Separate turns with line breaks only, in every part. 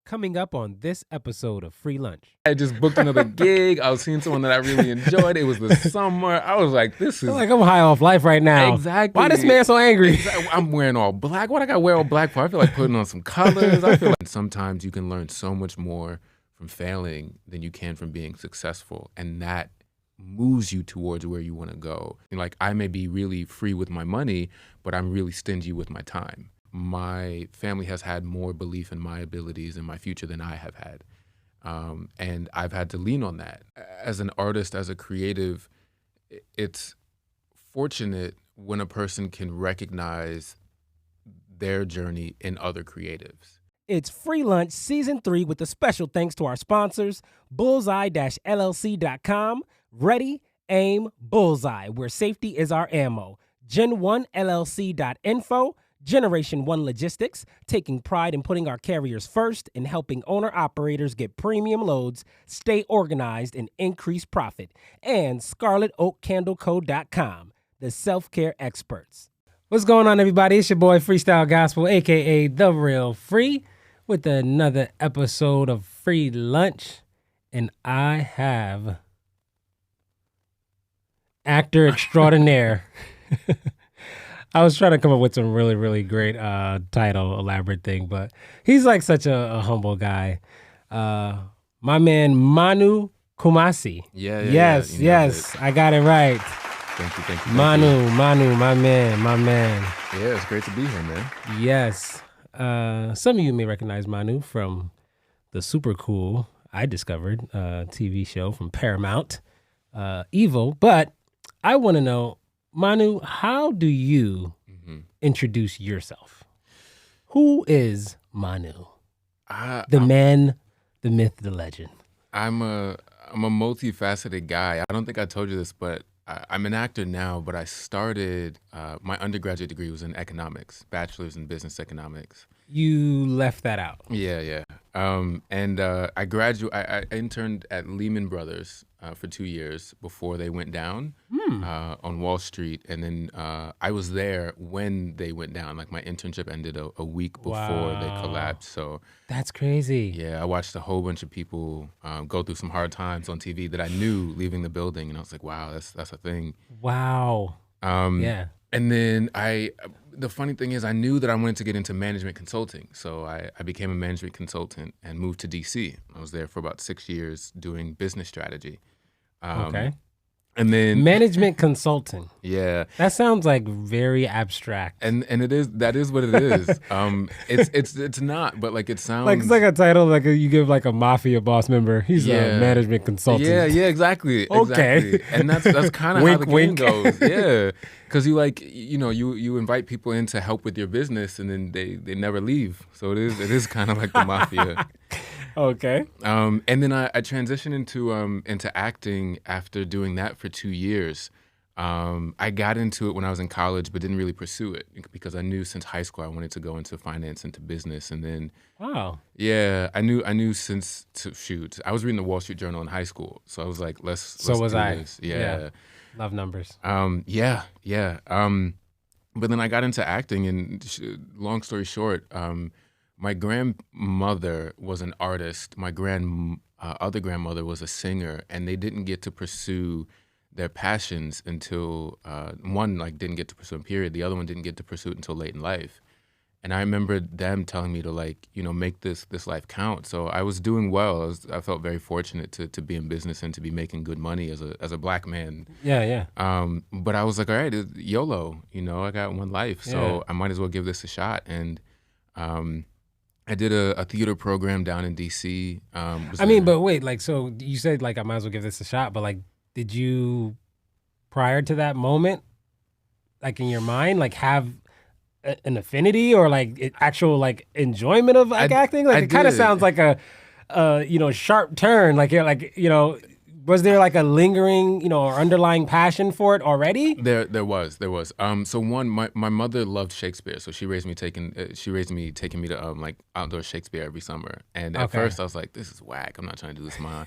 Coming up on this episode of Free Lunch.
I just booked another gig. I was seeing someone that I really enjoyed. It was the summer. I was like, this is...
I'm high off life right now.
Exactly.
Why this man so angry?
Exactly. I'm wearing all black. What I got to wear all black for? I feel like putting on some colors. I feel like sometimes you can learn so much more from failing than you can from being successful. And that moves you towards where you want to go. Like, I may be really free with my money, but I'm really stingy with my time. My family has had more belief in my abilities and my future than I have had. And I've had to lean on that. As an artist, as a creative, it's fortunate when a person can recognize their journey in other creatives.
It's Free Lunch Season 3 with a special thanks to our sponsors, Bullseye-LLC.com, Ready, Aim, Bullseye, where safety is our ammo, Gen1LLC.info, Generation 1 Logistics, taking pride in putting our carriers first and helping owner-operators get premium loads, stay organized, and increase profit. And ScarletOakCandleCo.com, the self-care experts. What's going on, everybody? It's your boy Freestyle Gospel, a.k.a. The Real Free, with another episode of Free Lunch. And I have actor extraordinaire. I was trying to come up with some really, really great title, elaborate thing, but he's like such a humble guy. My man, Manu Kumasi. Yes, I got it right.
Thank you.
Manu, my man.
Yeah, it's great to be here, man.
Yes. Some of you may recognize Manu from the super cool, I discovered, TV show from Paramount, Evil. But I want to know, Manu, how do you introduce yourself? Who is Manu? The man, the myth, the legend.
I'm a multifaceted guy. I don't think I told you this, but I'm an actor now, but I started, my undergraduate degree was in economics, bachelor's in business economics.
You left that out.
Yeah. I interned at Lehman Brothers for 2 years before they went down on Wall Street. And then I was there when they went down. Like, my internship ended a week before they collapsed. So
that's crazy.
Yeah, I watched a whole bunch of people go through some hard times on TV that I knew leaving the building. And I was like, wow, that's a thing.
Wow. Yeah.
And then the funny thing is, I knew that I wanted to get into management consulting. So I became a management consultant and moved to DC. I was there for about 6 years doing business strategy.
Okay.
And then
management consulting.
Yeah.
That sounds like very abstract.
And that is what it is. It's not, but like, it sounds
like, it's like a title like you give like a Mafia boss member. He's a management consultant.
Yeah, exactly.
Okay.
Exactly. And that's kind of how the game goes. Yeah. Because you invite people in to help with your business, and then they never leave. So it is kind of like the Mafia.
Okay.
And then I transitioned into acting after doing that for 2 years. I got into it when I was in college, but didn't really pursue it because I knew since high school I wanted to go into finance, into business, and then yeah, I knew since I was reading the Wall Street Journal in high school, so I was like, let's do this. Yeah.
Love numbers.
Yeah. But then I got into acting, and long story short, my grandmother was an artist. My other grandmother was a singer, and they didn't get to pursue their passions until one didn't get to pursue them, period. The other one didn't get to pursue it until late in life. And I remember them telling me to make this life count. So I was doing well. I felt very fortunate to be in business and to be making good money as a black man.
Yeah.
But I was like, all right, YOLO. I got one life, so I might as well give this a shot. And I did a theater program down in DC.
But wait, so you said I might as well give this a shot, but did you, prior to that moment, in your mind, have an affinity or actual enjoyment of acting? It kind of sounds like a sharp turn. Was there a lingering or underlying passion for it already?
There was. So one, my mother loved Shakespeare, so she raised me taking me to outdoor Shakespeare every summer. And at first I was like, this is whack. I'm not trying to do this, Ma.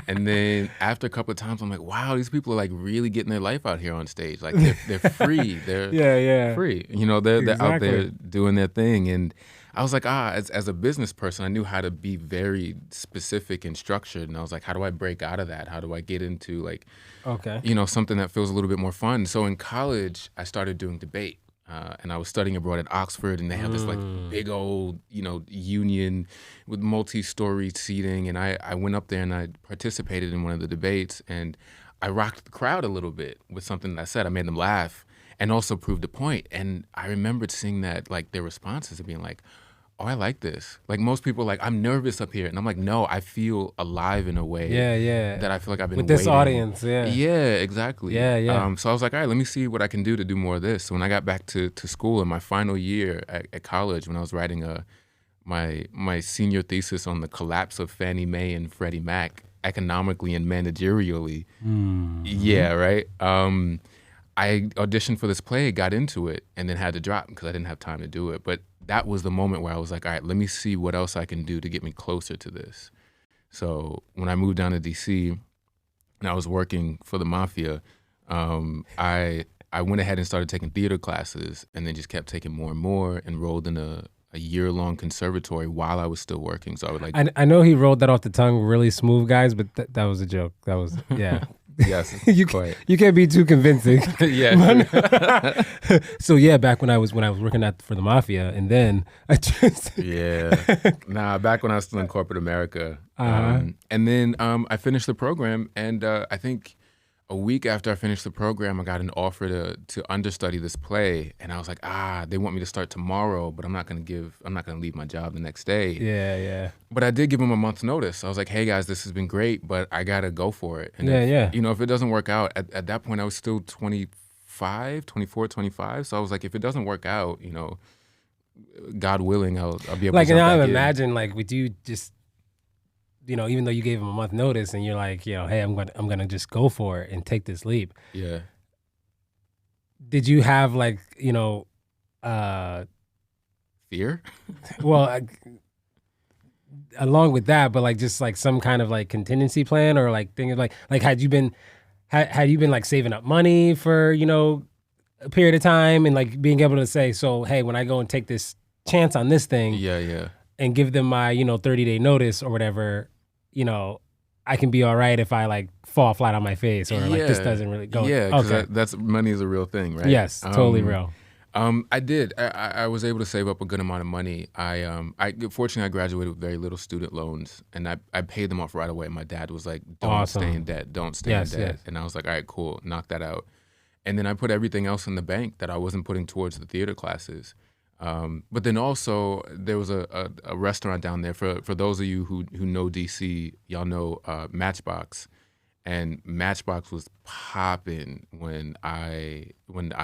And then after a couple of times, I'm like, wow, these people are like really getting their life out here on stage. Like they're free. They're
Yeah.
free. You know, they're out there
Exactly.
doing their thing. And I was like, as a business person, I knew how to be very specific and structured. And I was like, how do I break out of that? How do I get into like,
Okay.
you know, something that feels a little bit more fun? So in college, I started doing debate. And I was studying abroad at Oxford, and they have this like big old, you know, union with multi-story seating. And I went up there and I participated in one of the debates, and I rocked the crowd a little bit with something that I said. I made them laugh and also proved a point. And I remembered seeing that, like their responses and being like, oh, I like this. Like most people are like, I'm nervous up here. And I'm like, no, I feel alive in a way
Yeah.
that I feel like I've been
With this
waiting.
audience, yeah.
Yeah, exactly.
Yeah.
So I was like, all right, let me see what I can do to do more of this. So when I got back to school in my final year at college, when I was writing my senior thesis on the collapse of Fannie Mae and Freddie Mac economically and managerially, yeah, right. I auditioned for this play, got into it, and then had to drop because I didn't have time to do it. But that was the moment where I was like, all right, let me see what else I can do to get me closer to this. So when I moved down to DC and I was working for the Mafia, I went ahead and started taking theater classes, and then just kept taking more and more, enrolled in a year-long conservatory while I was still working. So I would like,
I know he rolled that off the tongue really smooth, guys, but that was a joke. That was, yeah.
yes,
you
quite.
you can't be too convincing.
Yeah.
So yeah, back when I was working for the Mafia, and then I just
Yeah. Nah, back when I was still in corporate America. And then I finished the program, and I think a week after I finished the program, I got an offer to understudy this play, and I was like, they want me to start tomorrow, but I'm not gonna leave my job the next day.
yeah.
But I did give them a month's notice. I was like, hey guys, this has been great, but I gotta go for it. And
Yeah.
you know, if it doesn't work out, at that point I was still 24, 25. So I was like, if it doesn't work out, you know, God willing, I'll be able
Like,
to
and
jump
I
back in.
imagine, like, with you just, you know, even though you gave him a month notice, and you're like, you know, hey, I'm gonna just go for it and take this leap.
Yeah.
Did you have like, you know,
Fear?
well, along with that, but like just like some kind of like contingency plan, or like thing of like had you been like saving up money for, you know, a period of time, and like being able to say, so hey, when I go and take this chance on this thing,
Yeah.
and give them my, you know, 30-day notice or whatever, you know, I can be all right if I like fall flat on my face, or like this doesn't really go.
Yeah, because
okay.
that's money is a real thing, right?
Yes, totally real.
I did. I was able to save up a good amount of money. Fortunately I graduated with very little student loans, and I paid them off right away. My dad was like, "Don't
Awesome.
stay in debt. Don't stay in debt."
Yes.
And I was like, "All right, cool, knock that out." And then I put everything else in the bank that I wasn't putting towards the theater classes. But then also there was a restaurant down there for those of you who know DC, y'all know Matchbox. And Matchbox was popping when I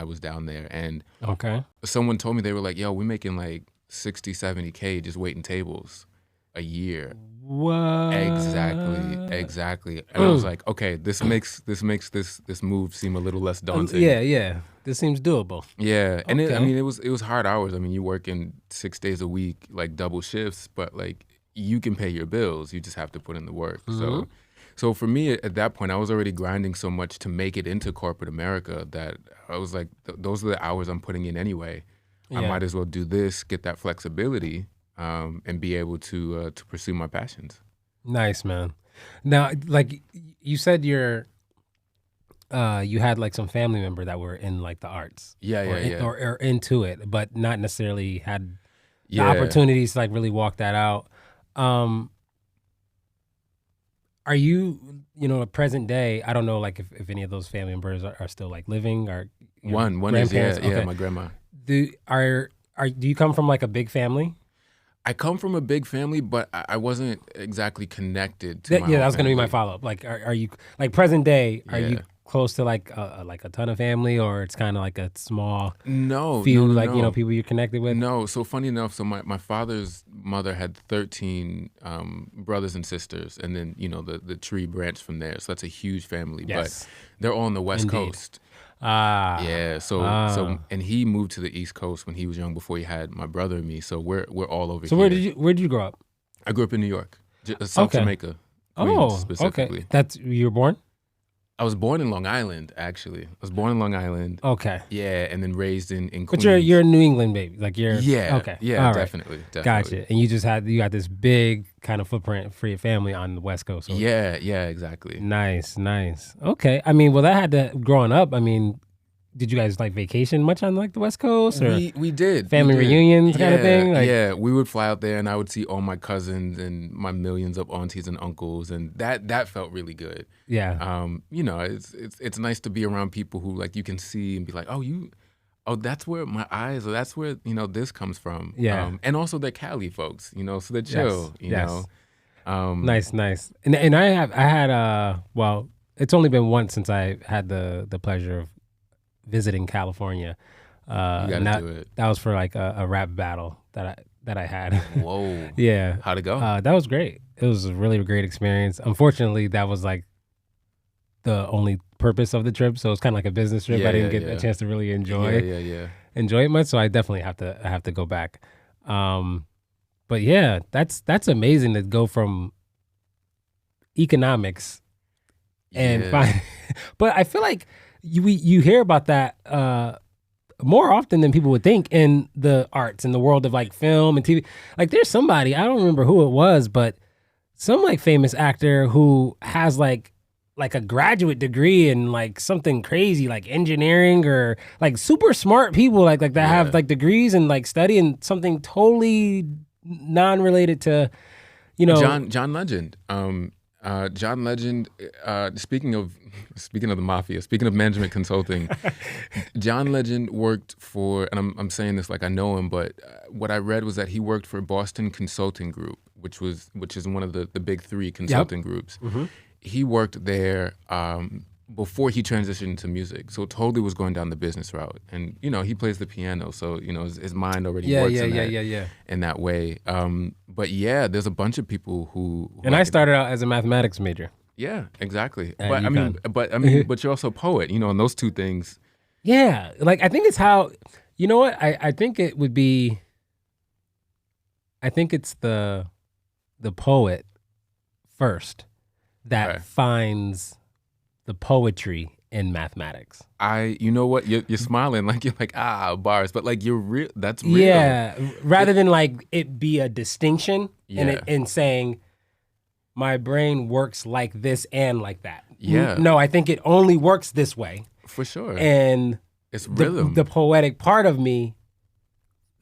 was down there. And
Okay.
someone told me, they were like, yo, we're making like 60, 70K just waiting tables a year.
What?
Exactly. And I was like, okay, this makes this move seem a little less daunting.
Yeah. This seems doable.
Yeah. And
Okay.
it was hard hours. I mean, you working 6 days a week, like double shifts, but like you can pay your bills. You just have to put in the work. So for me at that point, I was already grinding so much to make it into corporate America that I was like, those are the hours I'm putting in anyway. I might as well do this, get that flexibility, and be able to pursue my passions.
Nice, man. Now, like you said, you had like some family member that were in like the arts.
Yeah.
Or into it, but not necessarily had the opportunities to like really walk that out. Are you, you know, at present day, I don't know like if any of those family members are still like living, or
one is my grandma.
Do you come from like a big family?
I come from a big family, but I wasn't exactly connected to my
that was
own
going to be my
family.
follow-up. Like, are you like present day? Are you
Yeah.
close to like a ton of family, or it's kind of like a small
No,
few
no.
like you know people you're connected with?
No, so funny enough, so my father's mother had 13 brothers and sisters, and then, you know, the tree branched from there. So that's a huge family,
Yes.
but they're all on the West
Indeed.
Coast.
Ah,
Yeah, so and he moved to the East Coast when he was young before he had my brother and me. So we're all over
So
here.
where did you grow up?
I grew up in New York, South
Okay.
Jamaica. Queens
Oh,
specifically.
okay. That's you were born?
I was born in Long Island, actually. I was born in Long Island.
Okay.
Yeah, and then raised in Queens.
But you're a New England baby. Like you're
Yeah,
okay.
yeah,
All right.
definitely.
Gotcha. And you got this big kind of footprint for your family on the West Coast. So.
Yeah, exactly.
Nice. Okay. I mean, well, that had to growing up. I mean, did you guys like vacation much on like the West Coast or
we did
family
we did.
reunions kind of thing? Like,
yeah, we would fly out there and I would see all my cousins and my millions of aunties and uncles, and that felt really good.
Yeah.
You know, it's nice to be around people who like you can see and be like, oh, that's where my eyes, or that's where, you know, this comes from.
Yeah.
And also they're Cali folks, you know, so they're chill, you know.
Nice. And I had well, it's only been once since I had the pleasure of visiting California.
You gotta do it.
That was for like a rap battle that I had.
Whoa.
Yeah.
How'd it go?
That was great. It was a really great experience. Unfortunately, that was like the only purpose of the trip. So it's kind of like a business trip. I didn't get a chance to really enjoy it much. So I definitely have to go back. But yeah, that's amazing to go from economics and find. But I feel like you hear about that more often than people would think in the arts, in the world of like film and TV. Like there's somebody, I don't remember who it was, but some like famous actor who has like a graduate degree in like something crazy like engineering, or like super smart people like that have like degrees and like studying something totally non-related to, you know,
John Legend. John Legend, speaking of the Mafia, speaking of management consulting, John Legend worked for, and I'm saying this like I know him, but what I read was that he worked for Boston Consulting Group, which is one of the big three consulting groups. Mm-hmm. He worked there before he transitioned to music, so totally was going down the business route. And you know, he plays the piano, so you know his mind already works in that way. But yeah, there's a bunch of people who
and I started out as a mathematics major.
Yeah, exactly. But I mean, but you're also a poet, you know, and those two things.
Yeah, like I think it's how, you know what? I think it would be. I think it's the poet first that finds the poetry in mathematics.
You know what? You're smiling like you're like bars, but like you're real. That's real.
Yeah, rather than like it be a distinction and saying my brain works like this and like that.
Yeah.
No, I think it only works this way.
For sure.
And
it's rhythm.
The poetic part of me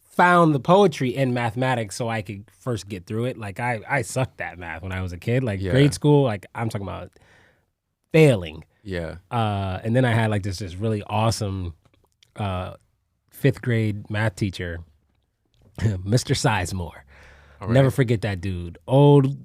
found the poetry in mathematics so I could first get through it. Like I sucked at math when I was a kid, like grade school, like I'm talking about failing.
Yeah.
And then I had like this really awesome 5th grade math teacher, Mr. Sizemore. Right. Never forget that dude. Old,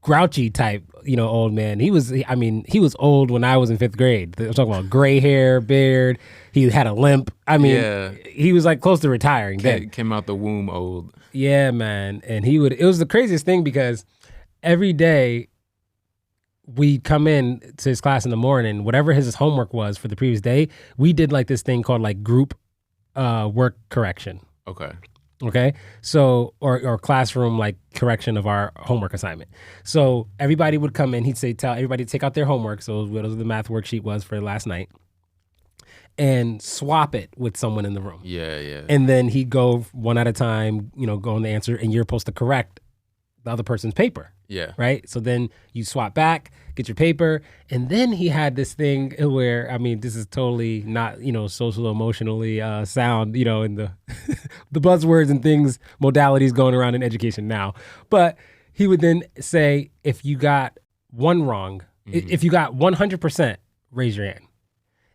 grouchy type, you know, old man. He was old when I was in 5th grade. I'm talking about gray hair, beard. He had a limp. I mean, he was like close to retiring.
Came out the womb old.
Yeah, man. And it was the craziest thing because every day we'd come in to his class in the morning, whatever his homework was for the previous day, we did like this thing called like group work correction. Okay. So, or classroom like correction of our homework assignment. So everybody would come in, he'd say, tell everybody to take out their homework. So whatever the math worksheet was for last night, and swap it with someone in the room.
Yeah.
And then he'd go one at a time, you know, go on the answer, and you're supposed to correct the other person's paper.
Yeah.
Right? So then you swap back, get your paper, and then he had this thing where, I mean, this is totally not, you know, social emotionally sound, you know, in the the buzzwords and things, modalities going around in education now. But he would then say, if you got one wrong, if you got 100%, raise your hand.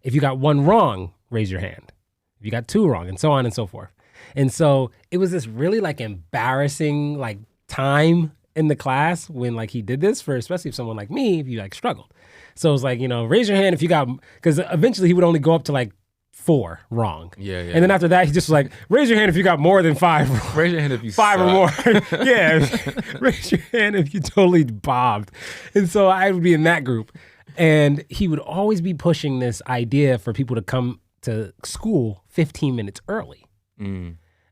If you got one wrong, raise your hand. If you got two wrong, and so on and so forth. And so it was this really like embarrassing like time in the class when like he did this, for especially if someone like me, if you like struggled. So it was like, you know, raise your hand if you got, because eventually he would only go up to like 4 wrong.
Yeah.
And then after that, he just was like, raise your hand if you got more than 5 wrong.
Raise your hand if you
5
suck.
or more. Yeah. Raise your hand if you totally bombed. And so I would be in that group. And he would always be pushing this idea for people to come to school 15 minutes early.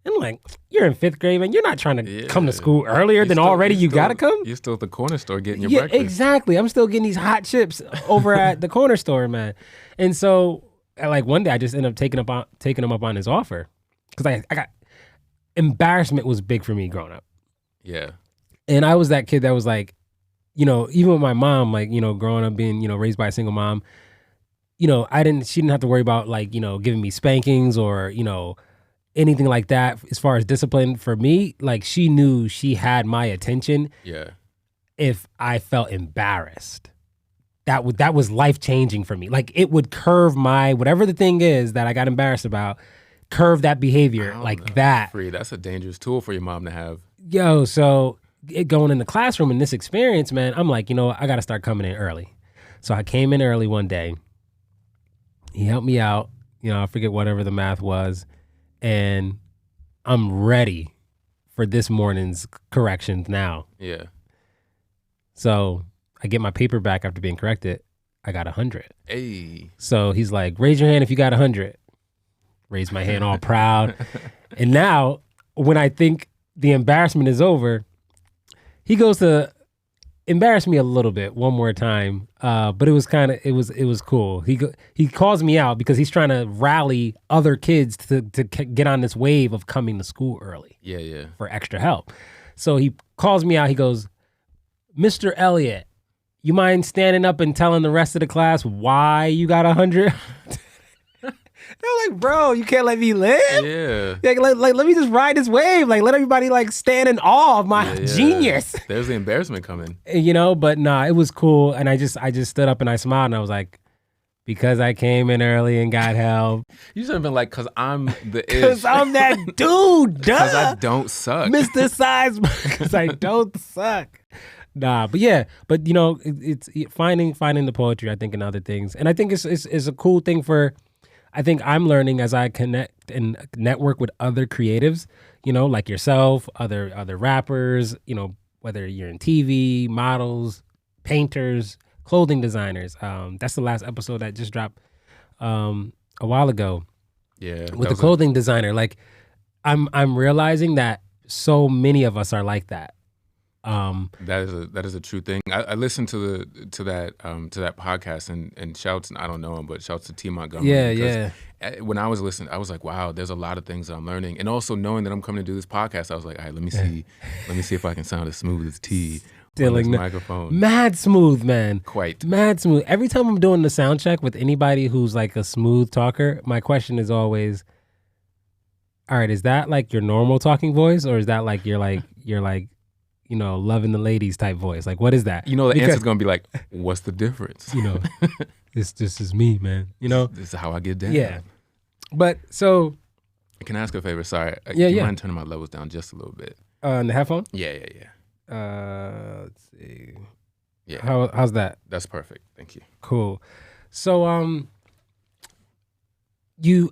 And I'm like, you're in 5th grade, man. You're not trying to come to
Yeah.
school earlier than already you got to come?
You're still at the corner store getting your
Yeah,
breakfast.
exactly. I'm still getting these hot chips over at the corner store, man. And so, like, one day I just ended up taking him up on his offer. Because I got, embarrassment was big for me growing up.
Yeah.
And I was that kid that was like, you know, even with my mom, like, you know, growing up being, you know, raised by a single mom, you know, she didn't have to worry about like, you know, giving me spankings or, you know, anything like that as far as discipline for me. Like, she knew she had my attention.
Yeah.
If I felt embarrassed, that was life-changing for me. Like, it would curve my, whatever the thing is that I got embarrassed about, curve that behavior like that.
Free. That's a dangerous tool for your mom to have.
Yo, so going in the classroom in this experience, man, I'm like, you know, I got to start coming in early. So I came in early one day. He helped me out. You know, I forget whatever the math was. And I'm ready for this morning's corrections now.
Yeah.
So I get my paper back after being corrected. I got 100.
Hey.
So he's like, raise your hand if you got 100. Raise my hand all proud. And now when I think the embarrassment is over, he goes to embarrass me a little bit one more time. But it was cool. He calls me out because he's trying to rally other kids to get on this wave of coming to school early.
Yeah, yeah.
For extra help. So he calls me out. He goes, Mr. Elliott, you mind standing up and telling the rest of the class why you got 100? They're like, bro, you can't let me live?
Yeah.
Like, let me just ride this wave. Like, let everybody like stand in awe of my genius.
There's the embarrassment coming.
You know, but nah, it was cool. And I just stood up and I smiled and I was like, because I came in early and got help.
You should have been like, because I'm the ish.
Because I'm that dude,
Because I
duh.
don't suck.
Mr. Size, because I don't suck. Nah, but yeah, but you know, it's finding the poetry, I think, and other things. And I think it's a cool thing for, I think I'm learning as I connect and network with other creatives, you know, like yourself, other rappers, you know, whether you're in TV, models, painters, clothing designers. That's the last episode that just dropped a while ago.
Yeah.
With the clothing designer. Like, I'm realizing that so many of us are like that.
That is a true thing. I listened to that podcast and shouts, and I don't know him, but shouts to T Montgomery.
Yeah.
When I was listening, I was like, wow, there's a lot of things that I'm learning, and also knowing that I'm coming to do this podcast, I was like, all right, let me see if I can sound as smooth as T on this microphone.
Mad smooth, man.
Quite
mad smooth. Every time I'm doing the sound check with anybody who's like a smooth talker, my question is always, all right, is that like your normal talking voice, or is that like you're like you know, loving the ladies type voice? Like, what is that?
You know, the answer's gonna be like, what's the difference?
You know, this is me, man. You know,
this is how I get down.
Yeah. But so,
can I ask a favor? Sorry, do
you
mind turning my levels down just a little bit?
On the headphone?
Yeah.
Let's see.
Yeah.
How's that?
That's perfect. Thank you.
Cool. So,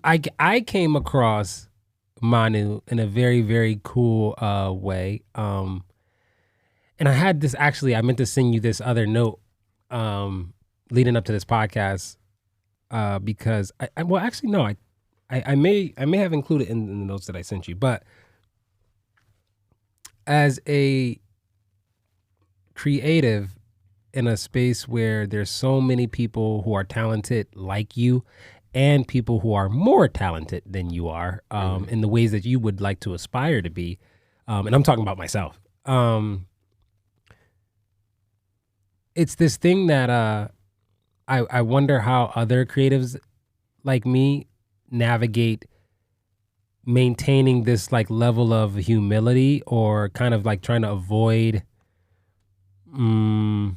I came across Manu in a very, very cool way. And I had this, actually, I meant to send you this other note leading up to this podcast because I may have included in the notes that I sent you, but as a creative in a space where there's so many people who are talented like you and people who are more talented than you are in the ways that you would like to aspire to be, and I'm talking about myself, it's this thing that I wonder how other creatives like me navigate maintaining this like level of humility, or kind of like trying to avoid, I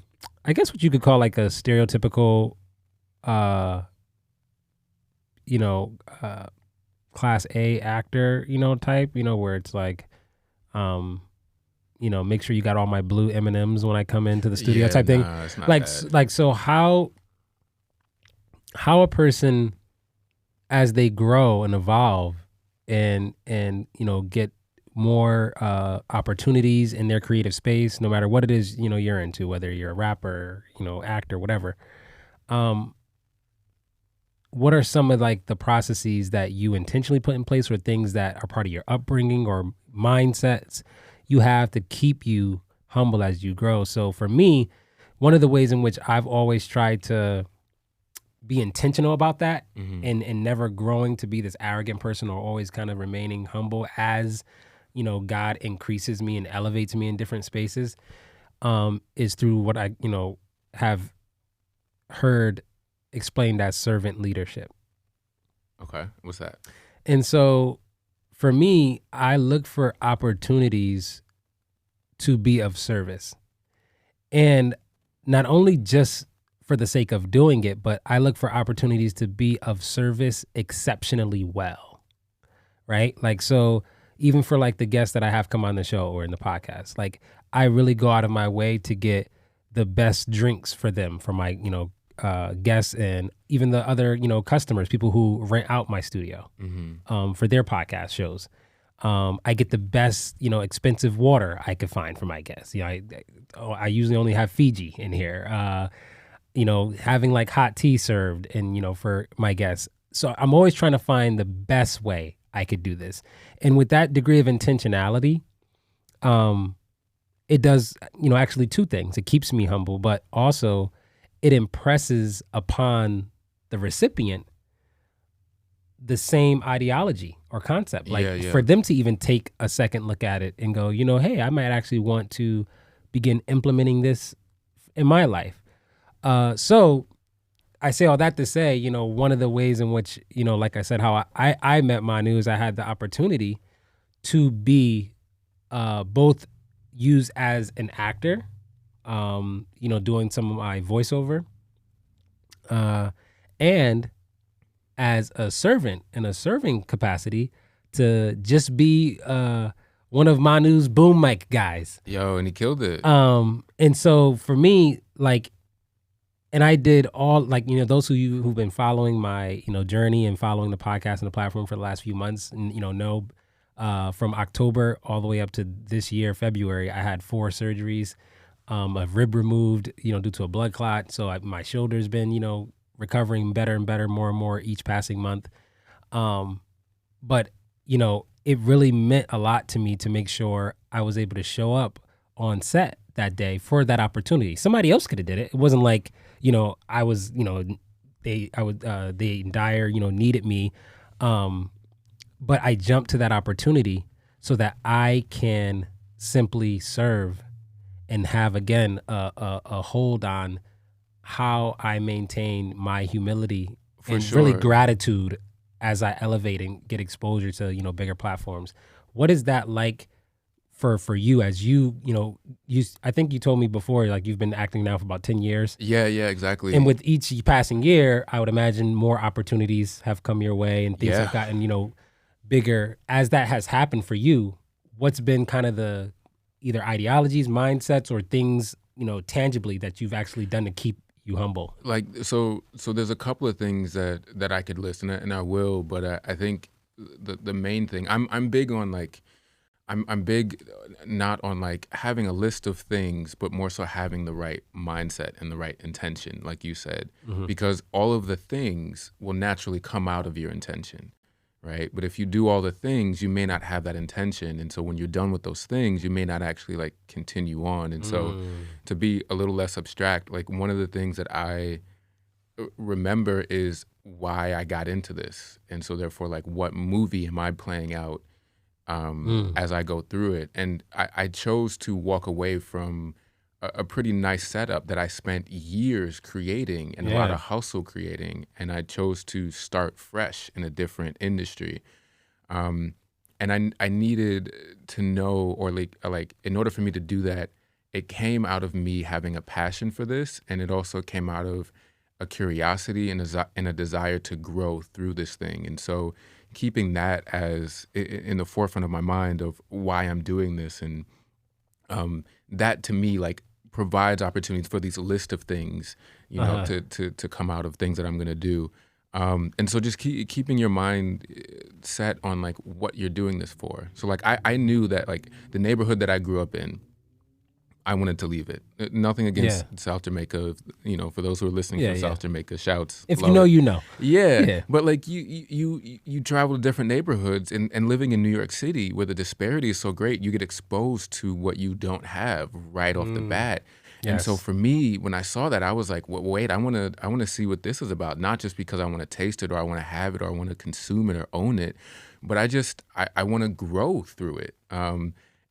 guess what you could call like a stereotypical, class A actor, type, where it's like, make sure you got all my blue M&Ms when I come into the studio type thing.
It's not
like, so how a person, as they grow and evolve and get more opportunities in their creative space, no matter what it is, you're into, whether you're a rapper, actor, whatever. what are some of like the processes that you intentionally put in place, or things that are part of your upbringing or mindsets you have to keep you humble as you grow? So for me, one of the ways in which I've always tried to be intentional about that, and never growing to be this arrogant person, or always kind of remaining humble as, God increases me and elevates me in different spaces, is through what I, have heard explained as servant leadership.
Okay, what's that?
And so for me, I look for opportunities to be of service. And not only just for the sake of doing it, but I look for opportunities to be of service exceptionally well. Right? Like, so even for like the guests that I have come on the show or in the podcast, like I really go out of my way to get the best drinks for them, for my, guests, and even the other, customers, people who rent out my studio, for their podcast shows. I get the best, expensive water I could find for my guests. I usually only have Fiji in here. Having like hot tea served, and for my guests. So I'm always trying to find the best way I could do this. And with that degree of intentionality, it does, actually two things. It keeps me humble, but also it impresses upon the recipient the same ideology or concept. Like for them to even take a second look at it and go, hey, I might actually want to begin implementing this in my life. So I say all that to say, one of the ways in which, like I said, how I met Manu is I had the opportunity to be both used as an actor, doing some of my voiceover, and as a servant in a serving capacity to just be one of Manu's boom mic guys.
Yo, and he killed it.
And so for me, like, and I did all, like, those who've been following my, journey and following the podcast and the platform for the last few months, and, know from October all the way up to this year, February, I had 4 surgeries, a rib removed, due to a blood clot. So my shoulder's been, recovering better and better, more and more each passing month. But, it really meant a lot to me to make sure I was able to show up on set that day for that opportunity. Somebody else could have did it. It wasn't like, I was, they in dire, needed me. But I jumped to that opportunity so that I can simply serve and have, again, a hold on how I maintain my humility really gratitude as I elevate and get exposure to, bigger platforms. What is that like for you as you I think you told me before, like, you've been acting now for about 10 years.
Yeah, exactly.
And with each passing year, I would imagine more opportunities have come your way and things have gotten, bigger. As that has happened for you, what's been kind of the either ideologies, mindsets, or things, tangibly that you've actually done to keep you humble?
Like, so there's a couple of things that I could list, and I will, but I think the main thing, I'm big on, like, I'm big not on like having a list of things, but more so having the right mindset and the right intention, like you said, because all of the things will naturally come out of your intention, right? But if you do all the things, you may not have that intention, and so when you're done with those things, you may not actually like continue on. And so to be a little less abstract, like, one of the things that I remember is why I got into this, and so therefore, like, what movie am I playing out as I go through it? And I chose to walk away from a pretty nice setup that I spent years creating and a lot of hustle creating, and I chose to start fresh in a different industry. And I needed to know, or like in order for me to do that, it came out of me having a passion for this, and it also came out of a curiosity and a desire to grow through this thing. And so keeping that as in the forefront of my mind of why I'm doing this, and that to me, like, provides opportunities for these list of things, to come out of things that I'm gonna do. And so just keeping your mind set on like what you're doing this for. So like I knew that like the neighborhood that I grew up in, I wanted to leave it. Nothing against South Jamaica, you know, for those who are listening from South Jamaica, shouts.
If you know, you know.
Yeah. But like you travel to different neighborhoods and living in New York City where the disparity is so great, you get exposed to what you don't have right off the bat. And so for me, when I saw that, I was like, well, wait, I want to see what this is about. Not just because I want to taste it or I want to have it or I want to consume it or own it, but I want to grow through it.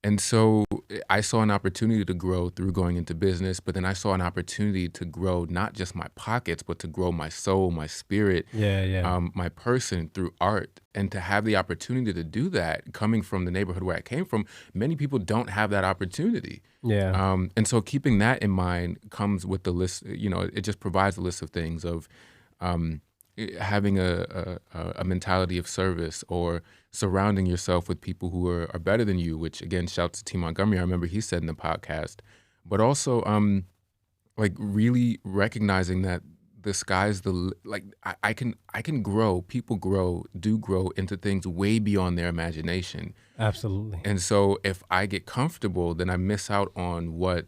And so I saw an opportunity to grow through going into business, but then I saw an opportunity to grow not just my pockets, but to grow my soul, my spirit, my person through art. And to have the opportunity to do that, coming from the neighborhood where I came from, many people don't have that opportunity. And so keeping that in mind comes with the list, you know, it just provides a list of things of having a mentality of service or surrounding yourself with people who are better than you, which again, shouts to T. Montgomery. I remember he said in the podcast, but also like really recognizing that the sky's I can grow, people do grow into things way beyond their imagination.
Absolutely.
And so if I get comfortable, then I miss out on what,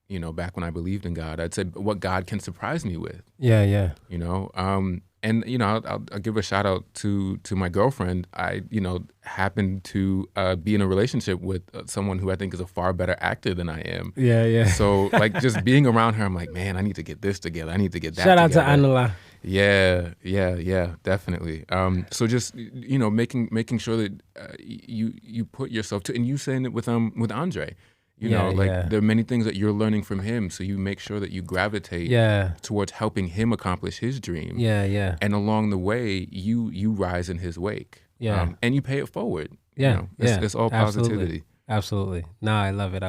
you know, back when I believed in God, I'd say what God can surprise me with.
Yeah.
You know, and you know, I'll give a shout out to my girlfriend. I, you know, happened to be in a relationship with someone who I think is a far better actor than I am.
Yeah.
So like just being around her, I'm like, man, I need to get this together. I need to get that.
Shout out
together.
to Anila.
Yeah, definitely. So just, you know, making sure that you put yourself to, and you saying it with Andre. You know, like there are many things that you're learning from him, so you make sure that you gravitate towards helping him accomplish his dream.
Yeah.
And along the way, you rise in his wake. And you pay it forward.
Yeah.
You know, it's all positivity.
Absolutely. No, I love it.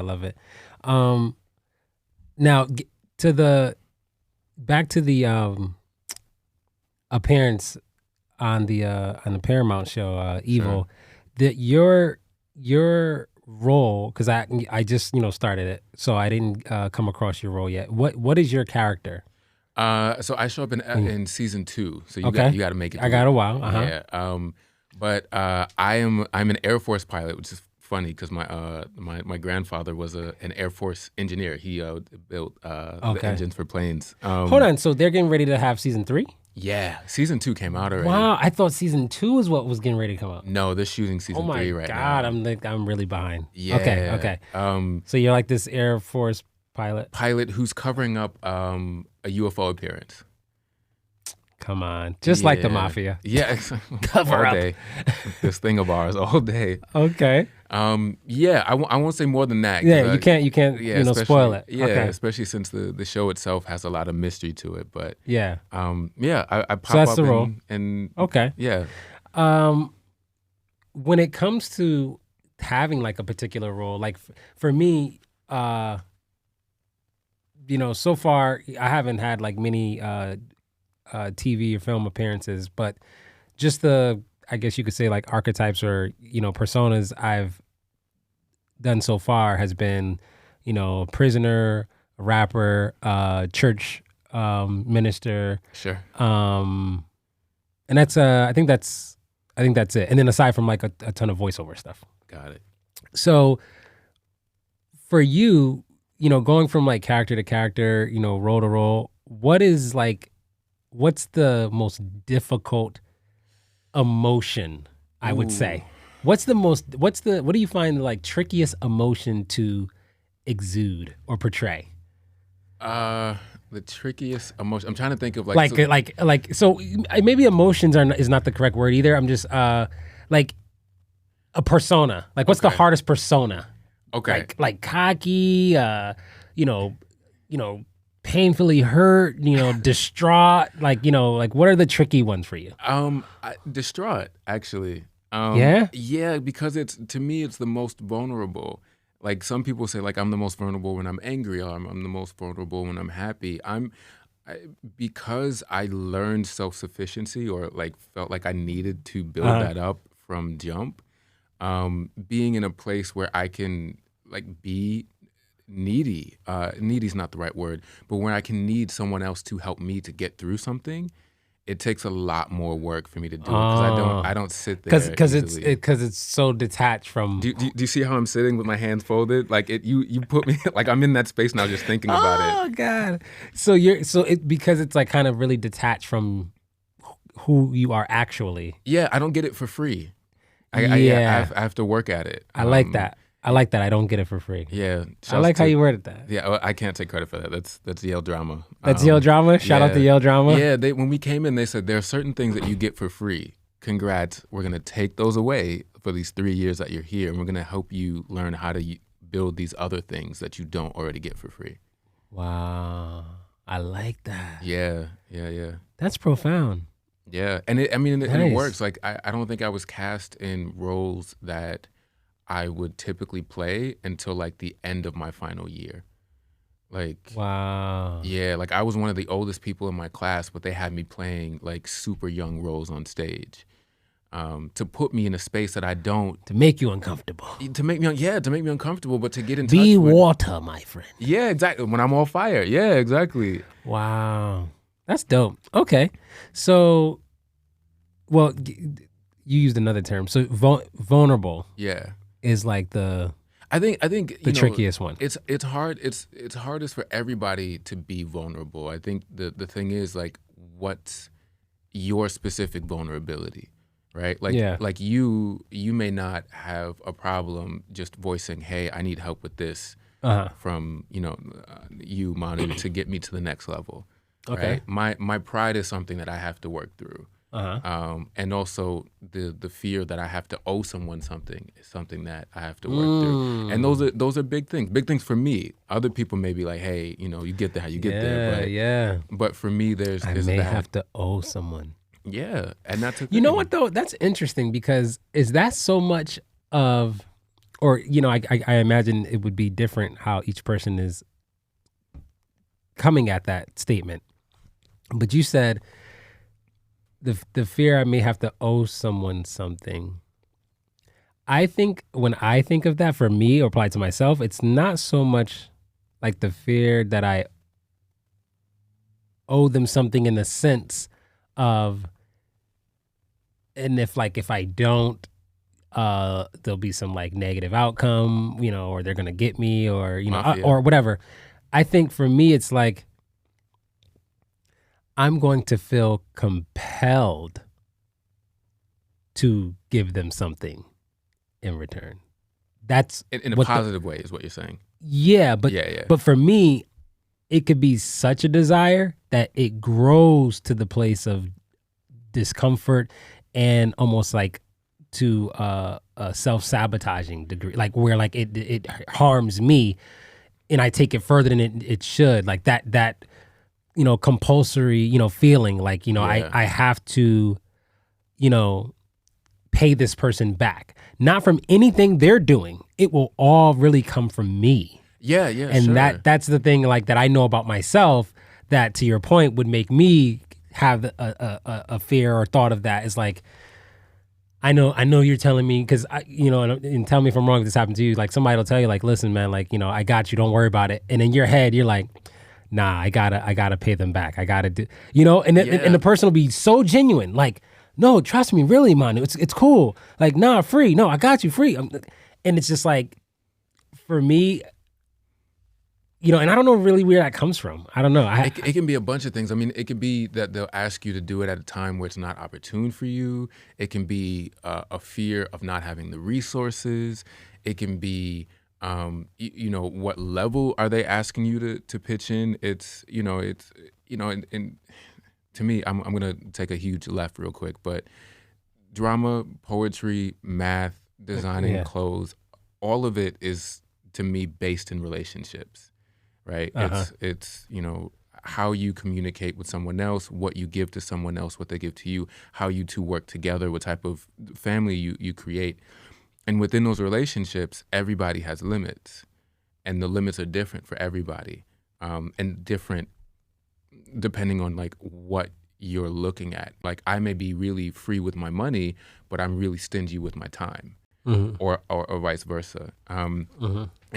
Now back to the appearance on the Paramount show, Evil. That your role, because I just, you know, started it, so I didn't come across your role yet. What is your character?
So I show up in season 2. So you got to make it.
I got a while.
Yeah. But I'm an Air Force pilot, which is funny because my grandfather was an Air Force engineer. He built the engines for planes.
Hold on. So they're getting ready to have season 3?
Yeah, season 2 came out already.
Wow, I thought season 2 is what was getting ready to come out.
No, they're shooting season 3 right now.
Oh my God, I'm really behind.
Yeah.
Okay. So you're like this Air Force pilot
who's covering up a UFO appearance.
Come on, just like the Mafia.
Yeah,
cover
all
up.
Day. This thing of ours all day.
Okay.
I won't say more than that.
Yeah, you can't you know, spoil it.
Yeah,
okay.
Especially since the show itself has a lot of mystery to it. But
I
pop
so that's
up
the role.
and
okay.
Yeah.
When it comes to having like a particular role, like for me, you know, so far I haven't had like many TV or film appearances, but just I guess you could say like archetypes or, you know, personas I've done so far has been, you know, a prisoner, a rapper, church minister.
Sure.
And that's I think that's it. And then aside from like a ton of voiceover stuff.
Got it.
So for you, you know, going from like character to character, you know, role to role, what's the most difficult emotion, I would say? What do you find like trickiest emotion to exude or portray?
The trickiest emotion. I'm trying to think of
so maybe emotions is not the correct word either. I'm just like a persona. Like what's the hardest persona?
Okay.
Like cocky, you know, painfully hurt, you know, distraught, like, you know, like what are the tricky ones for you?
Distraught, actually.
Yeah,
because to me it's the most vulnerable. Like some people say, like I'm the most vulnerable when I'm angry, or I'm the most vulnerable when I'm happy. Because I learned self-sufficiency, or like felt like I needed to build that up from jump. Being in a place where I can like be needy. Needy is not the right word, but where I can need someone else to help me to get through something it takes a lot more work for me to do it because
Oh,
I don't sit there
because
easily.
it's so detached from.
Do you see how I'm sitting with my hands folded? Like you put me like I'm in that space now just thinking about it.
Oh God! Because it's like kind of really detached from who you are actually.
Yeah, I don't get it for free.
Yeah,
I have to work at it.
I like that. I like that. I don't get it for free.
Yeah,
I like how you worded that.
Yeah, well, I can't take credit for that. That's Yale drama.
That's Yale drama. Shout out to Yale drama.
Yeah, when we came in, they said there are certain things that you get for free. Congrats, we're gonna take those away for these 3 years that you're here, and we're gonna help you learn how to build these other things that you don't already get for free.
Wow, I like that.
Yeah.
That's profound.
Yeah, and it
Nice.
works. Like I don't think I was cast in roles that I would typically play until like the end of my final year. Like,
Wow.
yeah, like I was one of the oldest people in my class, but they had me playing like super young roles on stage, to put me in a space that I don't,
To make you uncomfortable.
to make me uncomfortable, but to get in
Be
touch with.
water, my friend.
Yeah, exactly. When I'm on fire. Yeah, exactly.
Wow. That's dope. Okay. So, well, you used another term. So vulnerable
Yeah.
is like the
I think
the trickiest one.
It's hard. It's hardest for everybody to be vulnerable. I think the thing is like, what's your specific vulnerability, right? Like
Yeah.
like you may not have a problem just voicing, hey, I need help with this from you, Manu, to get me to the next level.
Okay.
Right? My pride is something that I have to work through. And also the fear that I have to owe someone something is something that I have to work through. And those are big things for me. Other people may be like, hey, you get there how you get there. But for me, there's
I may
that.
have to owe someone.
Yeah, and that's a thing.
You know what though? That's interesting because is that so much of, or I imagine it would be different how each person is coming at that statement. But you said the fear I may have to owe someone something. I think when I think of that for me or apply to myself, it's not so much like the fear that I owe them something in the sense of, and if I don't, there'll be some like negative outcome, or they're gonna get me, or
Mafia.
or whatever. I think for me, it's like I'm going to feel compelled to give them something in return. That's
in a positive way is what you're saying.
Yeah, but but for me, it could be such a desire that it grows to the place of discomfort and almost like to a self-sabotaging degree, like where like it harms me and I take it further than it should, like that compulsory feeling like I have to pay this person back, not from anything they're doing. It will all really come from me. And
sure.
that's the thing like that I know about myself that, to your point, would make me have a fear or thought of that. Is like, I know you're telling me, because and tell me if I'm wrong if this happened to you, like somebody will tell you like, listen man, like I got you, don't worry about it, and in your head you're like, nah, I gotta pay them back, I gotta do, and the person will be so genuine, like, no, trust me, really, man, it's cool, like, nah, free, no, I got you free, and it's just like, for me, and I don't know really where that comes from. I don't know.
It can be a bunch of things. I mean, it could be that they'll ask you to do it at a time where it's not opportune for you. It can be a fear of not having the resources. It can be, what level are they asking you to pitch in? It's, and to me, I'm going to take a huge left real quick, but drama, poetry, math, designing clothes, all of it is, to me, based in relationships. Right? It's how you communicate with someone else, what you give to someone else, what they give to you, how you two work together, what type of family you create. And within those relationships, everybody has limits. And the limits are different for everybody. And different depending on like what you're looking at. Like I may be really free with my money, but I'm really stingy with my time. Or vice versa. And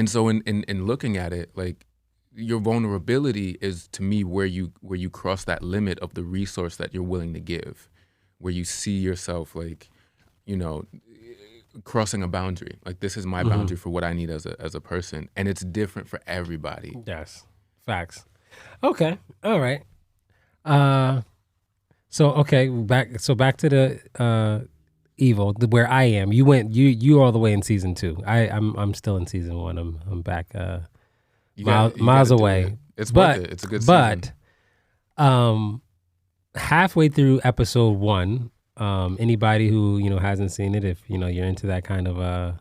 so in looking at it, like, your vulnerability is, to me, where you cross that limit of the resource that you're willing to give, where you see yourself like, you know, crossing a boundary. Like, this is my boundary for what I need as a person, and it's different for everybody.
Yes, facts. Okay, all right. So okay, back to the evil, where I am. You all the way in season 2. I'm still in season 1. I'm back
You
miles
gotta do
away.
it. It's worth it. It's a good season.
But halfway through episode 1, anybody who hasn't seen it, if you're into that kind of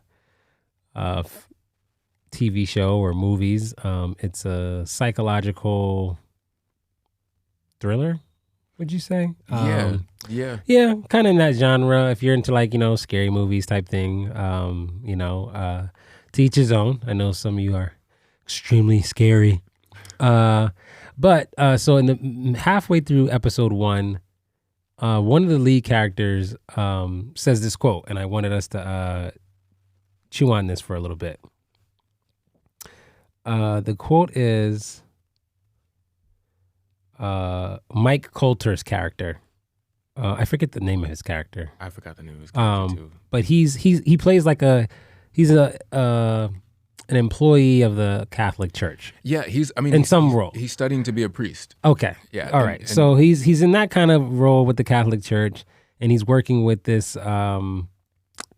TV show or movies, it's a psychological thriller. Would you say?
Yeah,
kind of in that genre. If you're into like scary movies type thing, to each his own. I know some of you are extremely scary, but so in the halfway through episode 1, one of the lead characters says this quote, and I wanted us to chew on this for a little bit. The quote is Mike Coulter's character. I forget the name of his character.
I forgot the name of his character too.
But he plays like he's an employee of the Catholic Church.
Yeah,
in some role.
He's studying to be a priest.
Okay.
Yeah.
All right. So he's in that kind of role with the Catholic Church, and he's working with this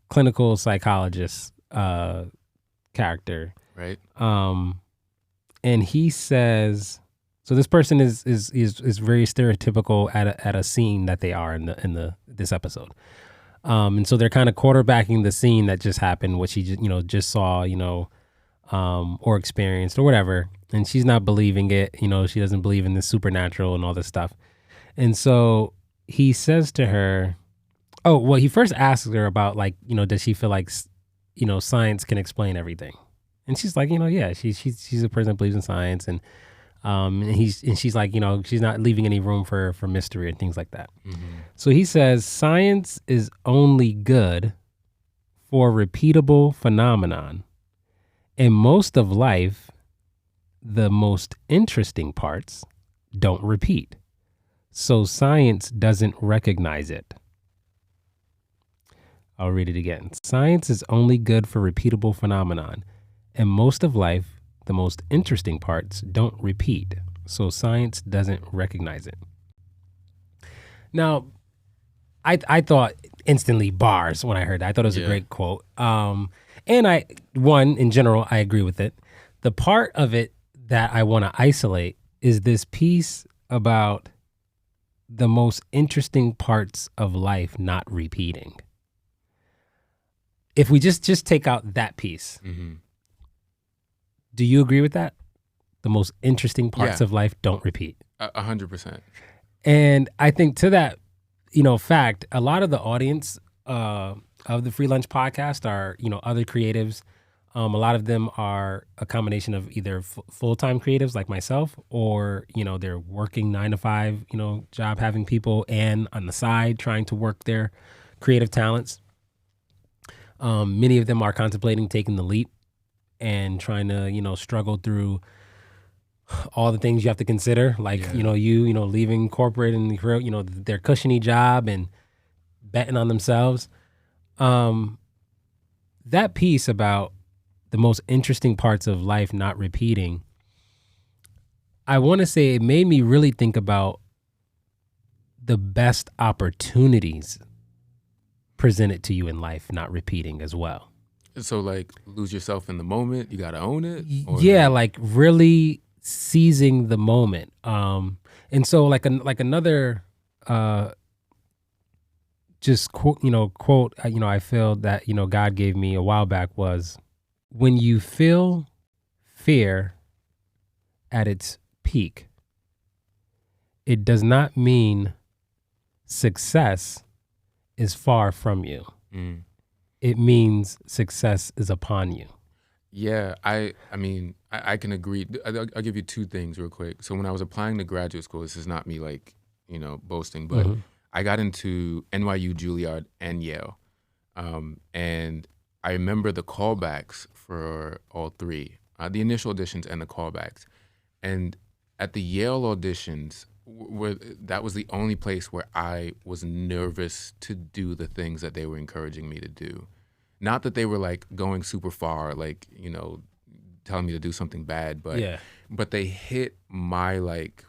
clinical psychologist character.
Right.
And he says, so this person is very stereotypical at a scene that they are in this episode. And so they're kind of quarterbacking the scene that just happened, what she just saw, or experienced or whatever. And she's not believing it. She doesn't believe in the supernatural and all this stuff. And so he says to her, he first asks her about like, does she feel like, science can explain everything? And she's like, yeah, she's a person that believes in science, and she's like, she's not leaving any room for mystery and things like that. Mm-hmm. So he says, science is only good for repeatable phenomenon. In most of life, the most interesting parts don't repeat. So science doesn't recognize it. I'll read it again. Science is only good for repeatable phenomenon. In most of life, the most interesting parts don't repeat. So science doesn't recognize it. Now, I thought instantly bars when I heard that. I thought it was a great quote. And in general, I agree with it. The part of it that I want to isolate is this piece about the most interesting parts of life not repeating. If we just take out that piece, do you agree with that? The most interesting parts of life don't repeat.
100%.
And I think to that, fact, a lot of the audience of the Free Lunch podcast are, other creatives. A lot of them are a combination of either full-time creatives like myself, or, they're working 9 to 5, job having people, and on the side trying to work their creative talents. Many of them are contemplating taking the leap and trying to, struggle through all the things you have to consider, like, leaving corporate and, their cushiony job and betting on themselves. That piece about the most interesting parts of life not repeating, I want to say it made me really think about the best opportunities presented to you in life not repeating as well.
So like lose yourself in the moment, you got to own it?
Yeah, like really seizing the moment. And so like another just quote I feel that God gave me a while back was, when you feel fear at its peak, it does not mean success is far from you. It means success is upon you.
Yeah, I mean, I can agree. I'll give you two things real quick. So when I was applying to graduate school, this is not me like, boasting, but I got into NYU, Juilliard, and Yale. And I remember the callbacks for all three, the initial auditions and the callbacks. And at the Yale auditions, that was the only place where I was nervous to do the things that they were encouraging me to do. Not that they were like going super far, like, telling me to do something bad, but they hit my, like,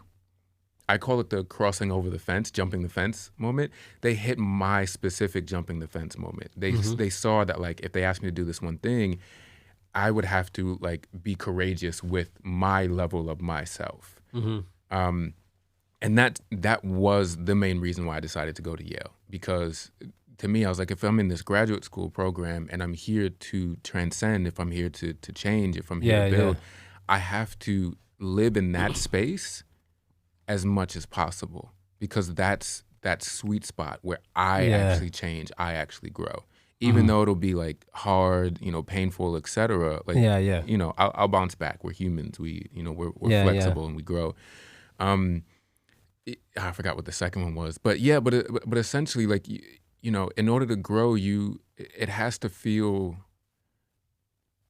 I call it the crossing over the fence, jumping the fence moment. They hit my specific jumping the fence moment. They saw that, like, if they asked me to do this one thing, I would have to, like, be courageous with my level of myself. And that was the main reason why I decided to go to Yale. Because to me, I was like, if I'm in this graduate school program and I'm here to transcend, if I'm here to change, if I'm here to build, I have to live in that space as much as possible, because that's that sweet spot where I actually change, I actually grow. Even though it'll be like hard, painful, etc. Like, I'll bounce back. We're humans. We're flexible and we grow. I forgot what the second one was, but essentially, like, in order to grow, it has to feel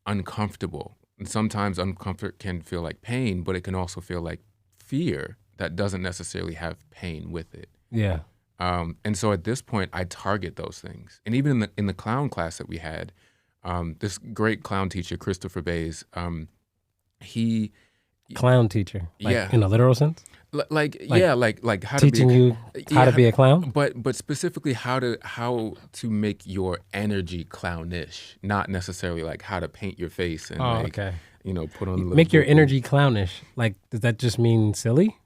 uncomfortable. And sometimes uncomfort can feel like pain, but it can also feel like fear that doesn't necessarily have pain with it.
Yeah.
And so at this point, I target those things. And even in the clown class that we had, this great clown teacher, Christopher Bays, he...
Clown teacher? Like, in a literal sense?
Like how
teaching
to be,
you how to be a clown?
But specifically how to make your energy clownish, not necessarily like how to paint your face and put on
make your energy clownish. Like, does that just mean silly?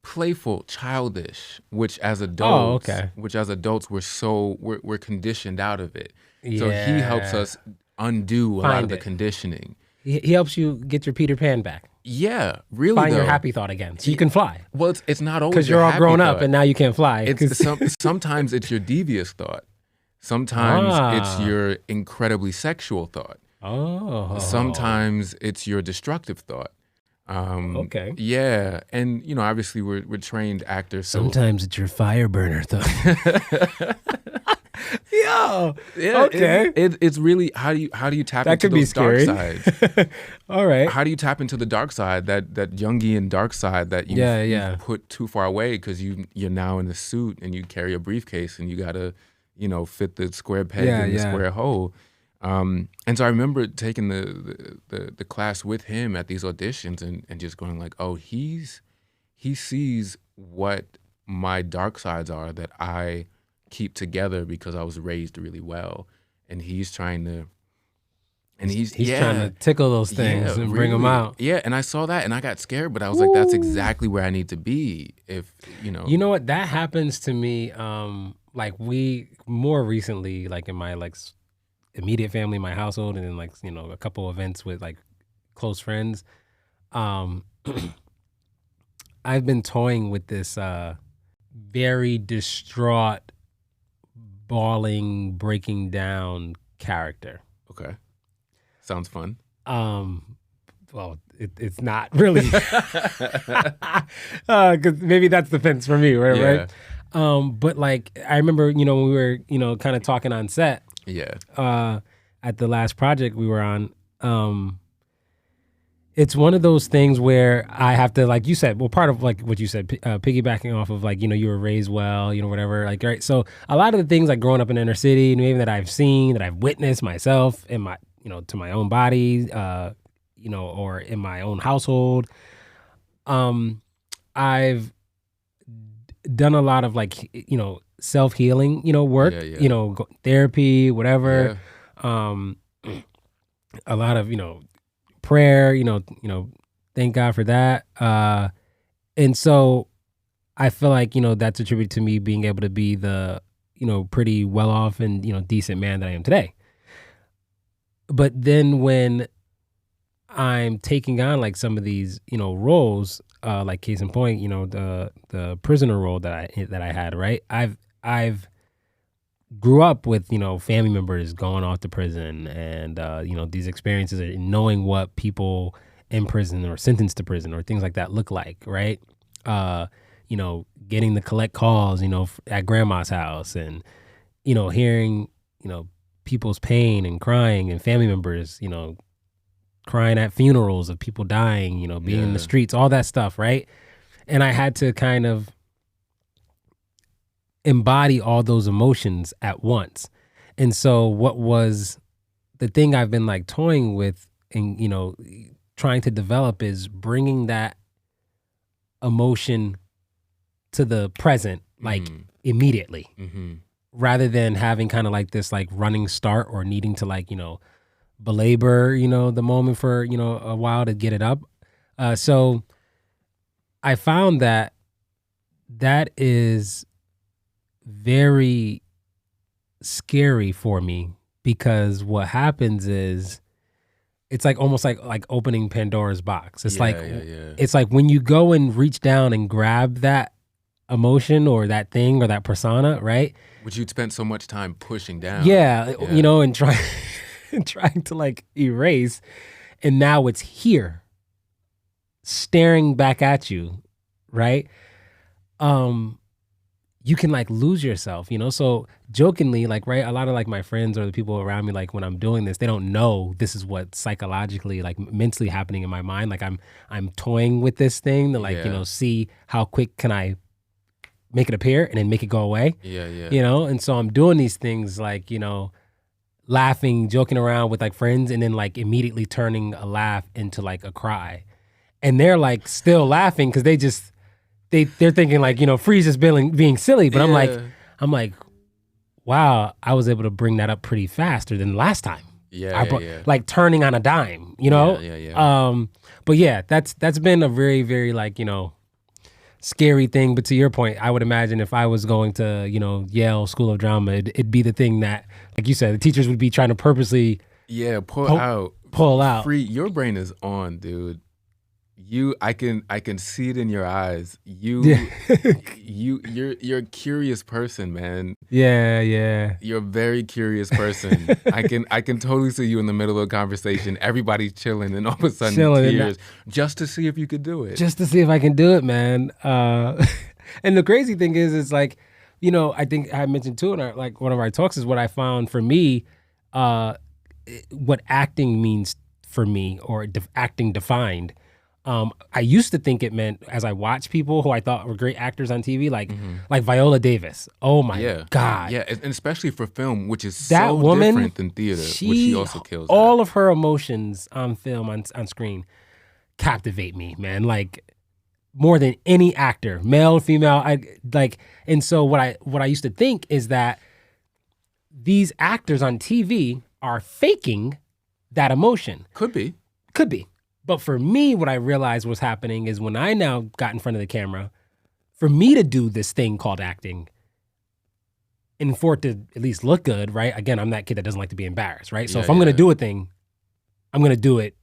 Playful, childish, which as adults, we're conditioned out of it. Yeah. So he helps us undo a lot of the conditioning.
He helps you get your Peter Pan back.
Yeah, really.
Find your happy thought again, so you can fly.
Well, it's not always
because you're all grown up and now you can't fly.
Sometimes it's your devious thought. Sometimes it's your incredibly sexual thought.
Oh.
Sometimes it's your destructive thought.
Okay.
Yeah, and obviously we're trained actors. So.
Sometimes it's your fire burner thought. Yo. Yeah. Okay.
It's really how do you tap into those dark sides?
All right.
How do you tap into the dark side, that Jungian dark side that you put too far away because you're now in a suit and you carry a briefcase and you gotta fit the square peg in the square hole. And so I remember taking the class with him at these auditions and just going like, oh, he sees what my dark sides are that I keep together because I was raised really well, and he's trying to trying to
tickle those things and bring them out.
Yeah, and I saw that and I got scared, but I was like, that's exactly where I need to be. If
You know what? That happens to me. Like we more recently, like in my like immediate family, my household, and then like a couple events with like close friends. I've been toying with this very distraught, bawling, breaking down character.
Okay. Sounds fun.
Well, it's not really, because maybe that's the fence for me, right? But like I remember, when we were, kind of talking on set.
Yeah.
At the last project we were on, it's one of those things where I have to, like you said, well, part of like what you said, piggybacking off of like, you were raised well, whatever, like, right. So a lot of the things like growing up in the inner city, maybe that I've seen, that I've witnessed myself in my, to my own body, or in my own household. I've done a lot of like, self-healing, work, therapy, whatever. Yeah. A lot of, prayer, thank God for that. And so I feel like, that's attributed to me being able to be the, pretty well off and, decent man that I am today. But then when I'm taking on like some of these, roles, like case in point, the prisoner role that I had, right? I've grew up with, family members going off to prison and, these experiences and knowing what people in prison or sentenced to prison or things like that look like, right? Getting to collect calls, at grandma's house and, hearing, people's pain and crying and family members, crying at funerals of people dying, you know, being in the streets, all that stuff, right? And I had to kind of embody all those emotions at once. And so what was the thing I've been like toying with and, you know, trying to develop is bringing that emotion to the present, like immediately, rather than having kind of like this like running start or needing to like, you know, belabor, you know, the moment for, you know, a while to get it up. So I found that is very scary for me, because what happens is it's like almost like opening Pandora's box. It's it's like when you go and reach down and grab that emotion or that thing or that persona, right?
Which you'd spent so much time pushing down.
You know, and trying to like erase, and now it's here staring back at you, right? You can like lose yourself, you know? So jokingly, like, right, a lot of like my friends or the people around me, like when I'm doing this, they don't know this is what psychologically, like mentally happening in my mind. Like I'm toying with this thing to like, you know, see how quick can I make it appear and then make it go away. You know? And so I'm doing these things like, you know, laughing, joking around with like friends, and then like immediately turning a laugh into like a cry. And they're like still laughing because they're thinking like, you know, Freeze is being silly, but I'm like, wow, I was able to bring that up pretty faster than last time. Like turning on a dime, you know? But yeah, that's been a very, very like, you know, scary thing. But to your point, I would imagine if I was going to, you know, Yale School of Drama, it'd be the thing that, like you said, the teachers would be trying to purposely pull out.
Free, your brain is on, dude. I can see it in your eyes. You're a curious person, man.
Yeah.
You're a very curious person. I can totally see you in the middle of a conversation. Everybody's chilling, and all of a sudden tears, just to see if you could do it.
Just to see if I can do it, man. And the crazy thing is, it's like, you know, I think I mentioned too in like one of our talks is what I found for me, what acting means for me, or acting defined. I used to think it meant, as I watched people who I thought were great actors on TV, like Viola Davis. Oh my God.
Yeah, and especially for film, which is
that
so
woman,
different than theater, which she also kills.
All of her emotions on film, on screen, captivate me, man. Like more than any actor, male, female. And so what I used to think is that these actors on TV are faking that emotion.
Could be.
But for me, what I realized was happening is when I now got in front of the camera, for me to do this thing called acting, and for it to at least look good, right? Again, I'm that kid that doesn't like to be embarrassed, right? So if I'm going to do a thing, I'm going to do it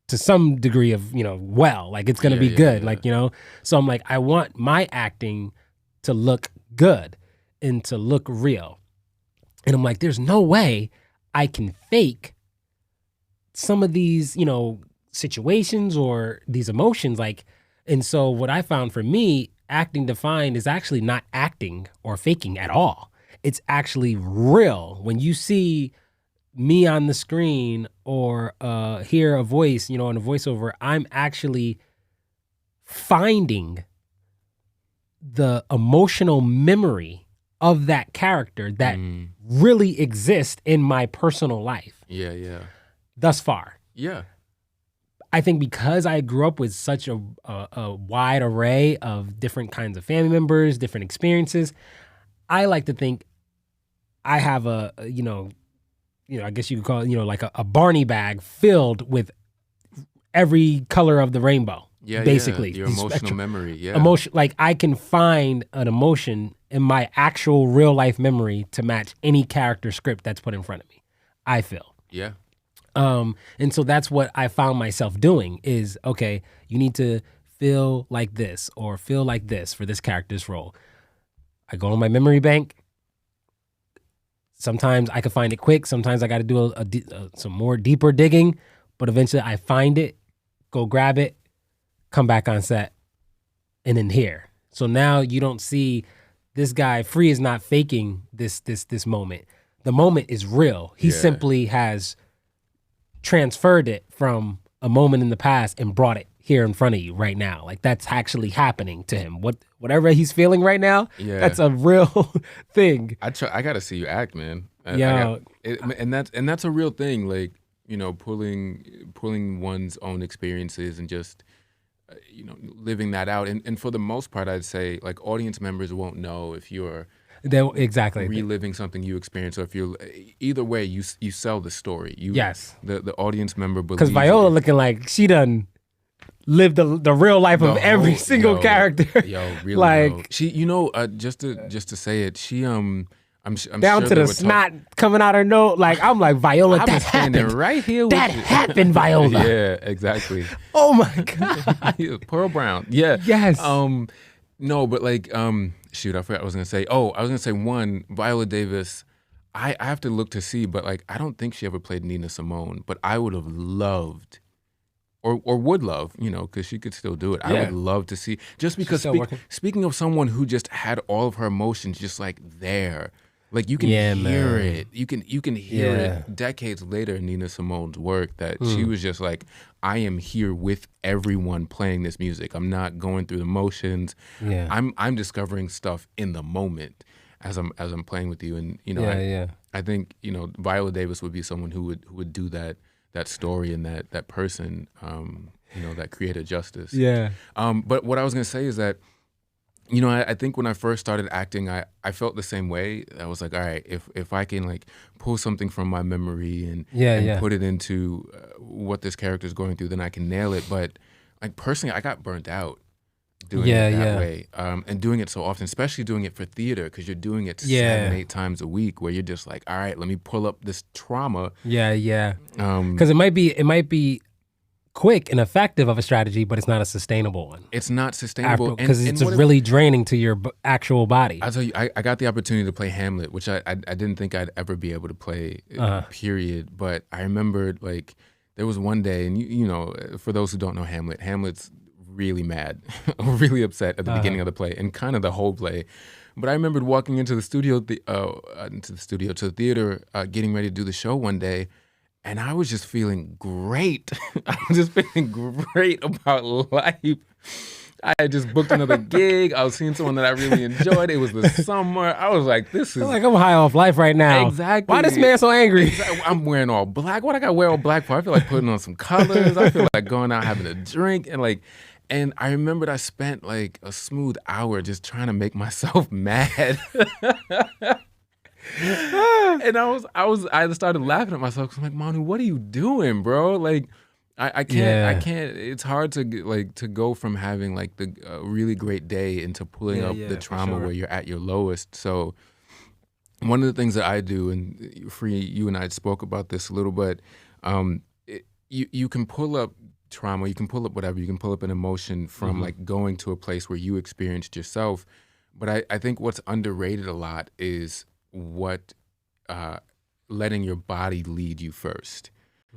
to some degree of, you know, like it's going to be good, like, you know? So I'm like, I want my acting to look good and to look real. And I'm like, there's no way I can fake some of these, you know, situations or these emotions. Like, and so what I found for me, acting defined is actually not acting or faking at all. It's actually real. When you see me on the screen or hear a voice, you know, in a voiceover, I'm actually finding the emotional memory of that character that really exists in my personal life. Thus far. I think because I grew up with such a wide array of different kinds of family members, different experiences, I like to think I have a you know, I guess you could call it, you know, like a Barney bag filled with every color of the rainbow. Basically.
Your emotional memory.
Emotion, like I can find an emotion in my actual real life memory to match any character script that's put in front of me, I feel. And so that's what I found myself doing is, okay, you need to feel like this or feel like this for this character's role. I go on my memory bank. Sometimes I can find it quick. Sometimes I got to do some more deeper digging, but eventually I find it, go grab it, come back on set, and then here. So now you don't see this guy. Free is not faking this moment. The moment is real. He simply has transferred it from a moment in the past and brought it here in front of you right now. Like that's actually happening to him. Whatever he's feeling right now,
Yeah.
that's a real thing.
I gotta see you act, man.
Yeah.
And that's a real thing. Like, you know, pulling one's own experiences and just you know, living that out. And for the most part, I'd say like audience members won't know if you're
Exactly
reliving something you experienced, or if you're either way, you sell the story.
Yes.
The audience member believes.
Because Viola looking like she done lived the real life of every single character.
Yo, really?
Like
yo. She, you know, just to say it, she I'm
down
sure
to the snot coming out her nose. Like I'm like Viola,
I'm
that
standing
happened.
right here.
That happened, Viola.
Yeah, exactly.
Oh my god.
Pearl Brown. Yeah.
Yes.
No, but like shoot, I forgot what I was gonna say. Oh, I was gonna say one, Viola Davis. I have to look to see, but like I don't think she ever played Nina Simone. But I would have loved, or would love, you know, because she could still do it. I would love to see, just because speaking of someone who just had all of her emotions just like there. Like you can hear it. You can hear it decades later in Nina Simone's work that she was just like, I am here with everyone playing this music. I'm not going through the motions.
Yeah.
I'm discovering stuff in the moment as I'm playing with you. And you know, I think, you know, Viola Davis would be someone who would do that story and that person, you know, that creative justice.
Yeah.
But what I was gonna say is that, you know, I think when I first started acting, I felt the same way. I was like, all right, if I can like pull something from my memory and put it into what this character is going through, then I can nail it. But like personally, I got burnt out doing it that way, and doing it so often, especially doing it for theater, because you're doing it 7-8 times a week, where you're just like, all right, let me pull up this trauma.
Yeah. Because it might be quick and effective of a strategy, but it's not a sustainable one.
It's not sustainable
because it's really draining to your actual body.
I'll tell you, I got the opportunity to play Hamlet, which I didn't think I'd ever be able to play, period. But I remembered, like, there was one day, and you know, for those who don't know Hamlet's really mad, really upset at the beginning of the play, and kind of the whole play. But I remembered walking into the theater, getting ready to do the show one day, and I was just feeling great. I was just feeling great about life. I had just booked another gig. I was seeing someone that I really enjoyed. It was the summer. I was like, this is...
I'm high off life right now.
Exactly.
Why this man so angry?
Exactly. I'm wearing all black. What I got to wear all black for? I feel like putting on some colors. I feel like going out having a drink. And I remembered I spent like a smooth hour just trying to make myself mad. And I started laughing at myself because I'm like, Manu, what are you doing, bro? Like, I can't. It's hard to go from having like the really great day into pulling up the trauma where you're at your lowest. So one of the things that I do, and Free, you and I spoke about this a little bit, you can pull up trauma, you can pull up whatever, you can pull up an emotion from like going to a place where you experienced yourself. But I think what's underrated a lot is letting your body lead you first.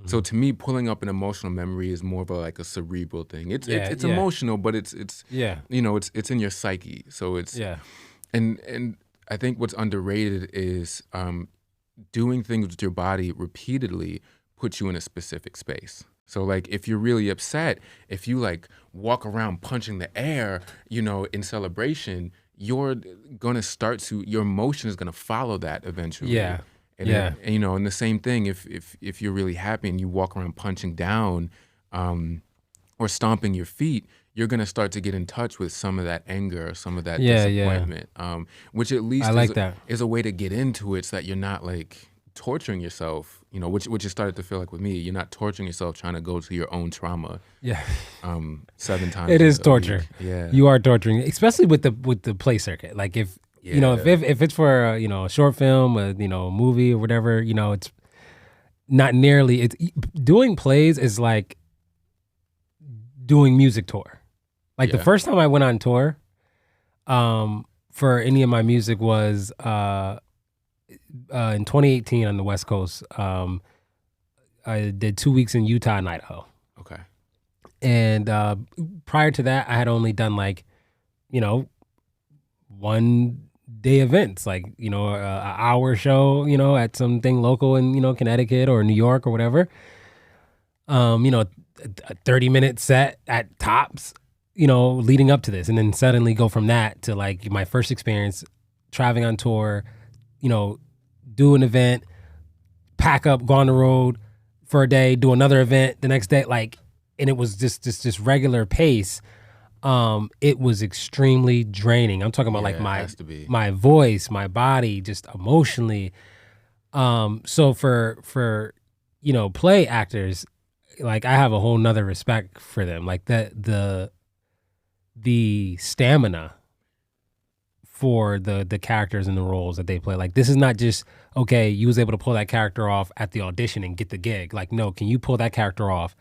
So to me, pulling up an emotional memory is more of a cerebral thing. It's emotional, but it's you know, it's in your psyche. So it's and I think what's underrated is doing things with your body repeatedly puts you in a specific space. So like if you're really upset, if you like walk around punching the air, you know, in celebration, you're gonna your emotion is gonna follow that eventually. And you know, and the same thing if you're really happy and you walk around punching down or stomping your feet, you're gonna start to get in touch with some of that anger, or some of that disappointment. Which at least is a way to get into it so that you're not like torturing yourself, you know, which it started to feel like with me. You're not torturing yourself trying to go to your own trauma. 7 times.
It is torture.
Week. Yeah.
You are torturing, especially with the play circuit. Like if you know, if it's for you know, a short film, you know, a movie or whatever, you know, it's not nearly. It's doing plays is like doing music tour. Like the first time I went on tour, for any of my music was in 2018 on the West Coast. I did 2 weeks in Utah and Idaho.
Okay.
And prior to that, I had only done like, you know, 1-day events, like, you know, an hour show, you know, at something local in, you know, Connecticut or New York or whatever. You know, a 30-minute set at tops, you know, leading up to this, and then suddenly go from that to like my first experience traveling on tour, you know, do an event, pack up, go on the road for a day, do another event the next day, like, and it was just regular pace. It was extremely draining. I'm talking about like
Yeah, it has to be.
my voice, my body, just emotionally. So for you know, play actors, like I have a whole nother respect for them. Like the stamina for the characters and the roles that they play. Like this is not just okay, you was able to pull that character off at the audition and get the gig. Like no, can you pull that character off,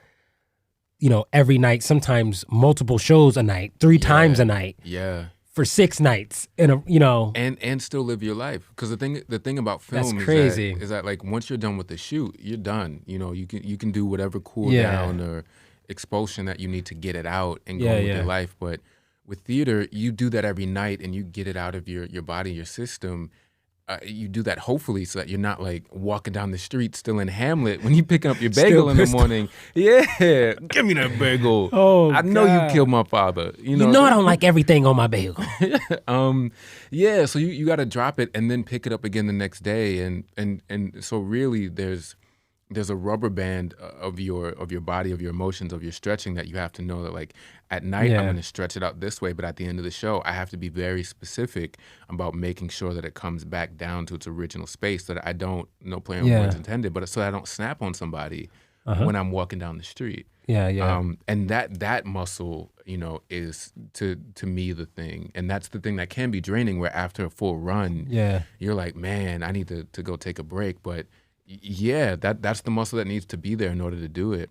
you know, every night, sometimes multiple shows a night, 3 times a night.
Yeah.
For 6 nights in a, you know,
and still live your life, because the thing about film
That's crazy.
is that like once you're done with the shoot, you're done. You know, you can do whatever cool
Yeah.
down or expulsion that you need to get it out and go
Yeah,
with
yeah.
your life. But with theater, you do that every night and you get it out of your body, your system. You do that hopefully so that you're not like walking down the street still in Hamlet when you pick up your bagel in the morning. Yeah, give me that bagel.
Oh,
I know
God.
you killed my father. You know
I don't like everything on my bagel.
Yeah, so you got to drop it and then pick it up again the next day, and so really there's a rubber band of your body, of your emotions, of your stretching, that you have to know that like at night
Yeah.
I'm going to stretch it out this way, but at the end of the show I have to be very specific about making sure that it comes back down to its original space, so that I don't, no play on
Yeah.
words intended, but so that I don't snap on somebody
Uh-huh.
when I'm walking down the street.
Yeah, yeah.
And that muscle, you know, is to me the thing, and that's the thing that can be draining. Where after a full run,
Yeah.
you're like, man, I need to go take a break. But yeah, that's the muscle that needs to be there in order to do it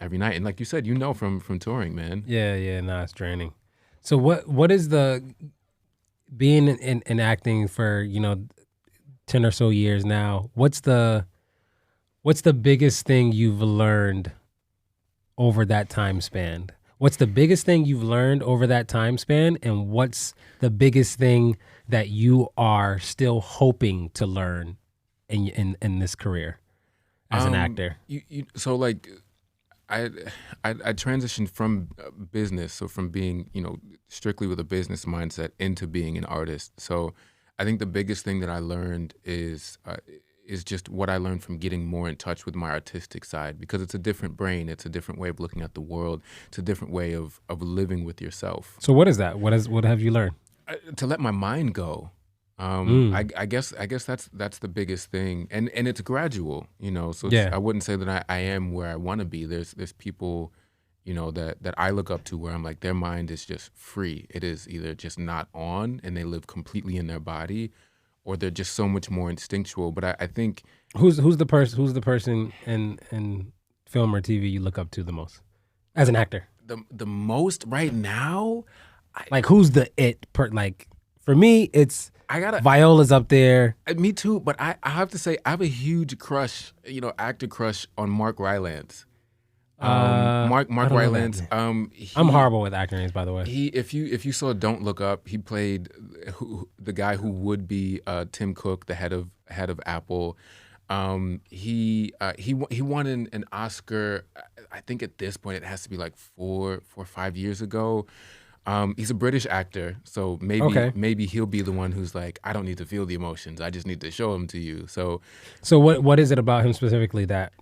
every night. And like you said, you know, from touring, man.
Yeah, nah, it's draining. So what is the being in acting for, you know, 10 or so years now, what's the biggest thing you've learned over that time span? What's the biggest thing you've learned over that time span, and what's the biggest thing that you are still hoping to learn in this career as an actor?
So like I transitioned from business, so from being, you know, strictly with a business mindset into being an artist. So I think the biggest thing that I learned is just what I learned from getting more in touch with my artistic side, because it's a different brain, it's a different way of looking at the world, it's a different way of living with yourself.
So what is that? What have you learned?
To let my mind go. I guess that's the biggest thing, and it's gradual, you know. So
Yeah.
I wouldn't say that I am where I want to be. There's people, you know, that I look up to, where I'm like, their mind is just free. It is either just not on and they live completely in their body, or they're just so much more instinctual. But I think
Who's the person in film or TV you look up to the most as an actor?
the most right now,
Like who's the like for me it's
I gotta.
Viola's up there.
Me too, but I have to say I have a huge crush, you know, actor crush on Mark Rylance. Mark
I don't know
Rylance.
that.
He,
I'm horrible with actor names, by the way.
He, if you saw Don't Look Up, he played the guy who would be Tim Cook, the head of Apple. He won an Oscar. I think at this point it has to be like 4 or 5 years ago. He's a British actor, so maybe he'll be the one who's like, I don't need to feel the emotions, I just need to show them to you. So
what is it about him specifically that?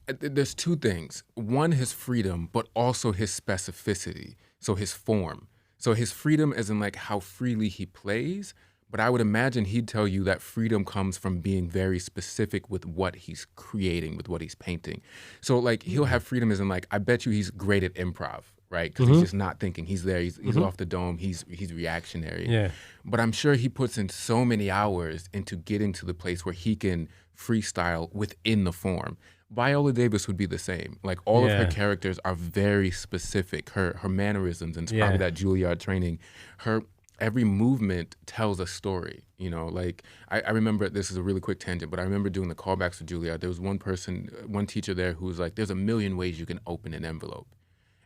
There's 2 things. One, his freedom, but also his specificity. So his form. So his freedom as in like how freely he plays, but I would imagine he'd tell you that freedom comes from being very specific with what he's creating, with what he's painting. So like he'll have freedom as in like, I bet you he's great at improv, right? Because he's just not thinking. He's there. He's off the dome. He's reactionary.
Yeah.
But I'm sure he puts in so many hours into getting to the place where he can freestyle within the form. Viola Davis would be the same. Like all of her characters are very specific. Her mannerisms, and it's probably that Juilliard training. Her every movement tells a story. You know, like I remember, this is a really quick tangent, but I remember doing the callbacks to Juilliard. There was one teacher there who was like, there's a million ways you can open an envelope,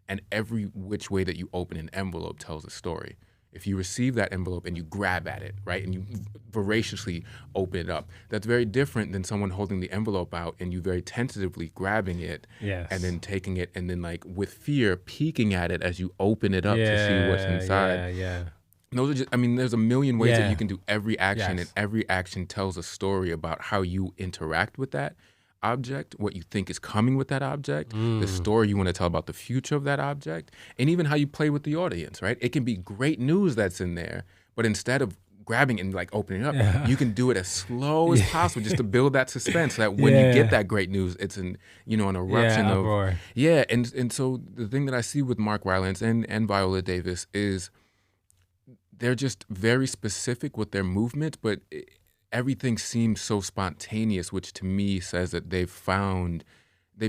and every which way that you open an envelope tells a story. if you receive that envelope and you grab at it, right, and you voraciously open it up, that's very different than someone holding the envelope out and you very tentatively grabbing it
Yes.
and then taking it and then like with fear peeking at it as you open it up to see what's inside.
Yeah.
Those are just, I mean, there's a million ways that
Yeah.
you can do every action,
Yes.
and every action tells a story about how you interact with that object, what you think is coming with that object, the story you want to tell about the future of that object, and even how you play with the audience, right? It can be great news that's in there, but instead of grabbing and like opening up, you can do it as slow as possible just to build that suspense so that when you get that great news, it's an eruption of
uproar.
and so the thing that I see with Mark Rylance and Viola Davis is they're just very specific with their movements, but everything seems so spontaneous, which to me says that they've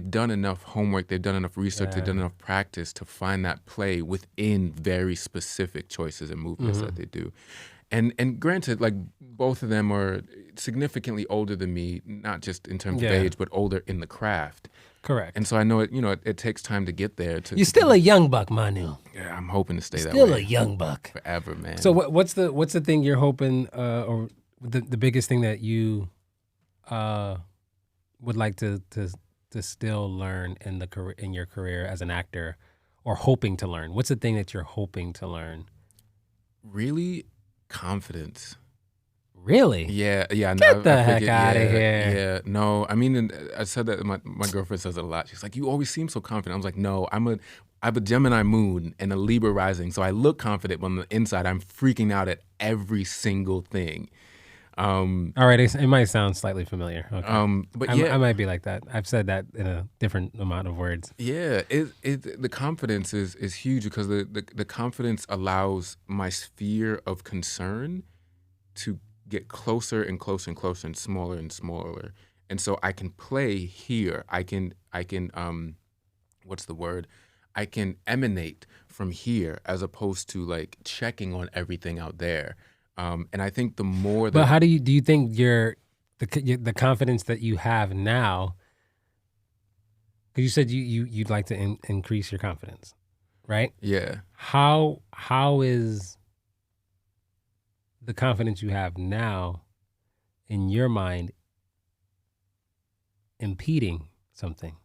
done enough homework, they've done enough research, they've done enough practice to find that play within very specific choices and movements that they do. And granted, like both of them are significantly older than me, not just in terms of age, but older in the craft.
Correct.
And so I know it takes time to get there.
You're still a young buck, Manu.
Yeah, I'm hoping to stay that
Still
way
a young buck.
forever, man.
So what's the thing you're hoping, or the biggest thing that you would like to still learn in your career as an actor, or hoping to learn? What's the thing that you're hoping to learn?
Really, confidence.
Really?
Yeah.
Get the heck outta here.
Yeah, no. I mean, I said that my girlfriend says it a lot. She's like, "You always seem so confident." I was like, "No, I have a Gemini moon and a Libra rising, so I look confident, but on the inside, I'm freaking out at every single thing."
All right, it might sound slightly familiar. Okay.
But
I might be like that. I've said that in a different amount of words.
Yeah, the confidence is huge because the confidence allows my sphere of concern to get closer and closer and closer and smaller. And so I can play here. I can what's the word? I can emanate from here as opposed to like checking on everything out there. And I think the more that
But how do you think the confidence that you have now, because you said you'd like to increase your confidence, right?
Yeah.
How is the confidence you have now in your mind impeding something?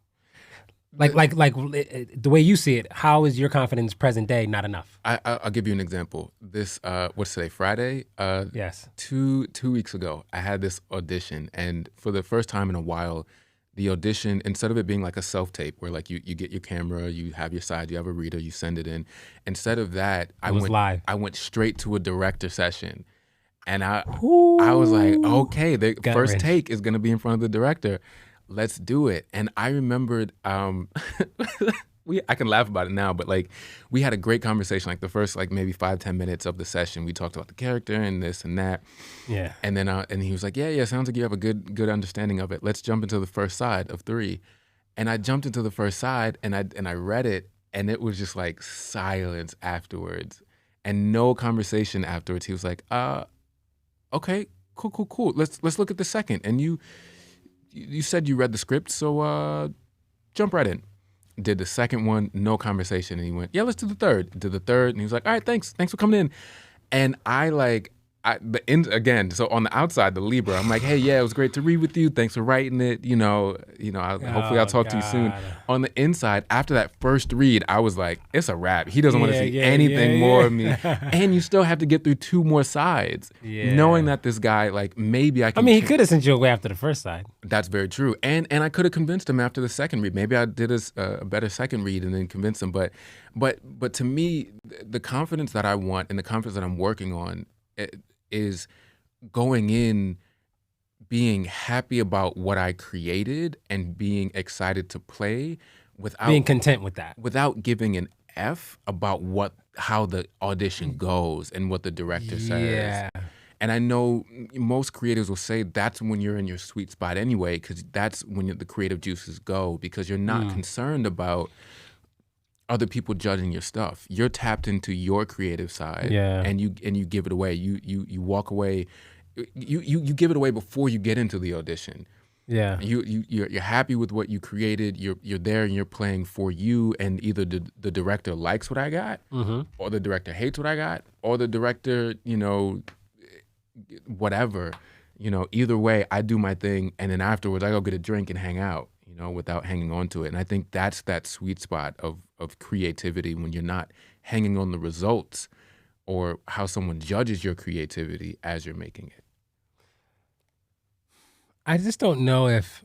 Like the way you see it, how is your confidence present day not enough?
I'll give you an example. This what's today? Friday?
Yes.
2 weeks ago, I had this audition, and for the first time in a while, the audition, instead of it being like a self-tape where like you get your camera, you have your side, you have a reader, you send it in. Instead of that, I went straight to a director session. And I was like, okay, the first take is gonna be in front of the director. Let's do it. And I remembered, I can laugh about it now, but like we had a great conversation, like the first like maybe 5-10 minutes of the session. We talked about the character and this and that.
Yeah.
And then and he was like, yeah, sounds like you have a good understanding of it. Let's jump into the first side of 3. And I jumped into the first side and I read it, and it was just like silence afterwards and no conversation afterwards. He was like, okay, cool. Let's look at the second. And you said you read the script, so jump right in. Did the second one, no conversation. And he went, yeah, let's do the third. Did the third, and he was like, all right, thanks for coming in. And again, so on the outside, the Libra, I'm like, hey, yeah, it was great to read with you. Thanks for writing it. Hopefully I'll talk to you soon. On the inside, after that first read, I was like, it's a wrap. He doesn't want to see anything more of me. And you still have to get through 2 more sides, knowing that this guy, like, maybe I can.
I mean, he could have sent you away after the first side.
That's very true. And I could have convinced him after the second read. Maybe I did a better second read and then convinced him. But to me, the confidence that I want and the confidence that I'm working on is going in being happy about what I created and being excited to play without
being content with that,
without giving an F about how the audition goes and what the director says.
Yeah.
And I know most creatives will say that's when you're in your sweet spot anyway, because that's when the creative juices go, because you're not concerned about other people judging your stuff. You're tapped into your creative side, and you give it away. You walk away. You give it away before you get into the audition.
Yeah.
And you're happy with what you created. You're there and you're playing for you. And either the director likes what I got, or the director hates what I got, or the director, whatever. Either way, I do my thing, and then afterwards I go get a drink and hang out. Without hanging on to it. And I think that's that sweet spot of creativity, when you're not hanging on the results or how someone judges your creativity as you're making it.
I just don't know if.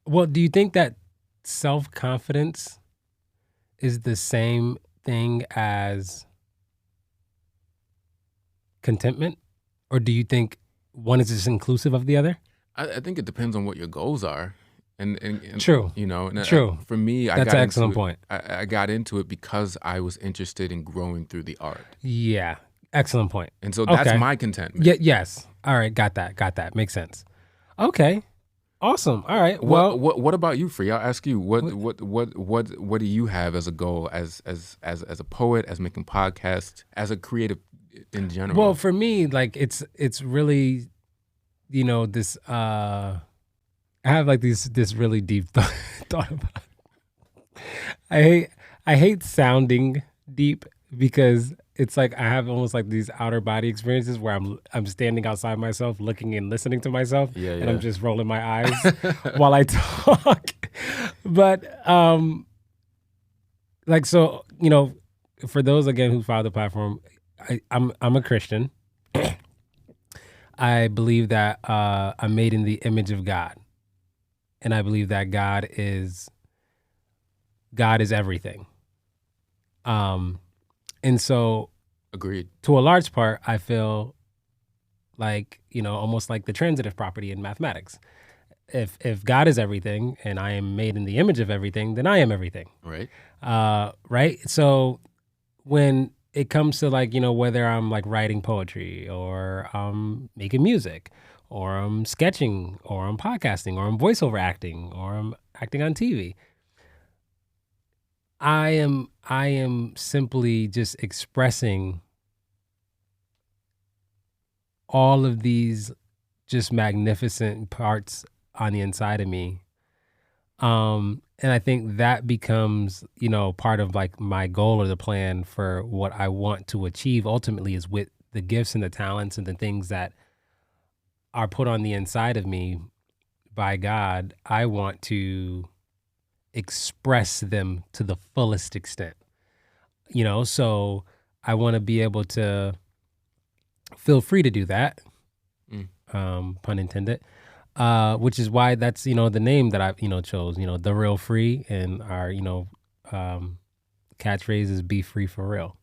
Well, do you think that self-confidence is the same thing as contentment? Or do you think one is just inclusive of the other?
I think it depends on what your goals are. And
True. True.
For me,
That's an excellent point.
I got into it because I was interested in growing through the art.
Yeah. Excellent point.
And so that's my contentment.
Yes. All right. Got that. Makes sense. Okay. Awesome. All right. Well,
what about you, Free? I'll ask you. What do you have as a goal, as a poet, as making podcasts, as a creative in general?
Well, for me, like it's really, this. I have like this really deep thought about it. I hate sounding deep because it's like I have almost like these outer body experiences where I'm standing outside myself, looking and listening to myself, and I'm just rolling my eyes while I talk. But so for those again who follow the platform, I'm a Christian. I believe that I'm made in the image of God, and I believe that God is everything. And so,
agreed.
To a large part, I feel like, almost like the transitive property in mathematics. If God is everything and I am made in the image of everything, then I am everything.
Right.
Right. So when it comes to like, whether I'm like writing poetry or I'm making music or I'm sketching or I'm podcasting or I'm voiceover acting or I'm acting on TV, I am simply just expressing all of these just magnificent parts on the inside of me. And I think that becomes, part of like my goal or the plan for what I want to achieve ultimately is with the gifts and the talents and the things that are put on the inside of me by God. I want to express them to the fullest extent, so I want to be able to feel free to do that, pun intended, which is why that's, the name that I, chose, The Real Free, and our, catchphrase is be free for real.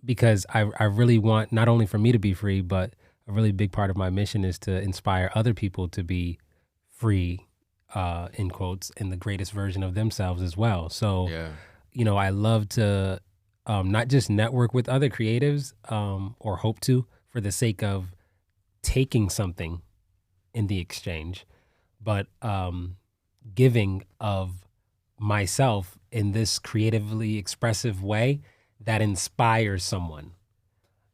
Because I really want not only for me to be free, but a really big part of my mission is to inspire other people to be free, in quotes, in the greatest version of themselves as well. So, I love to not just network with other creatives, or hope to, for the sake of taking something in the exchange, but giving of myself in this creatively expressive way that inspires someone.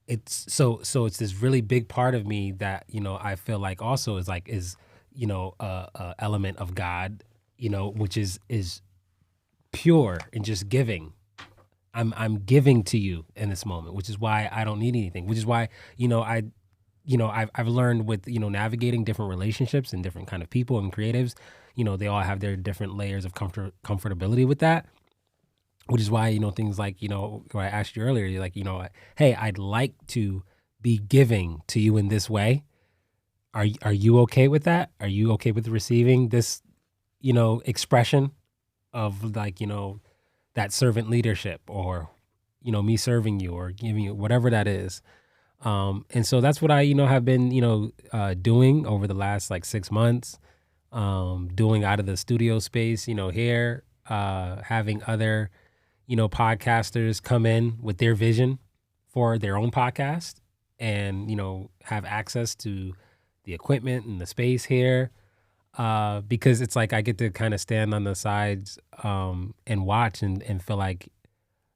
It's so it's this really big part of me that, I feel like also is a element of God, which is pure and just giving. I'm giving to you in this moment, which is why I don't need anything, which is why, I've learned with, navigating different relationships and different kind of people and creatives, they all have their different layers of comfortability with that, which is why, things like, where I asked you earlier, you're like, hey, I'd like to be giving to you in this way. Are you okay with that? Are you okay with receiving this, expression of like, that servant leadership, or, me serving you or giving you whatever that is. And so that's what I, have been, doing over the last like 6 months, doing out of the studio space, here, having other, podcasters come in with their vision for their own podcast and, have access to the equipment and the space here. Because it's like I get to kind of stand on the sides and watch and feel like,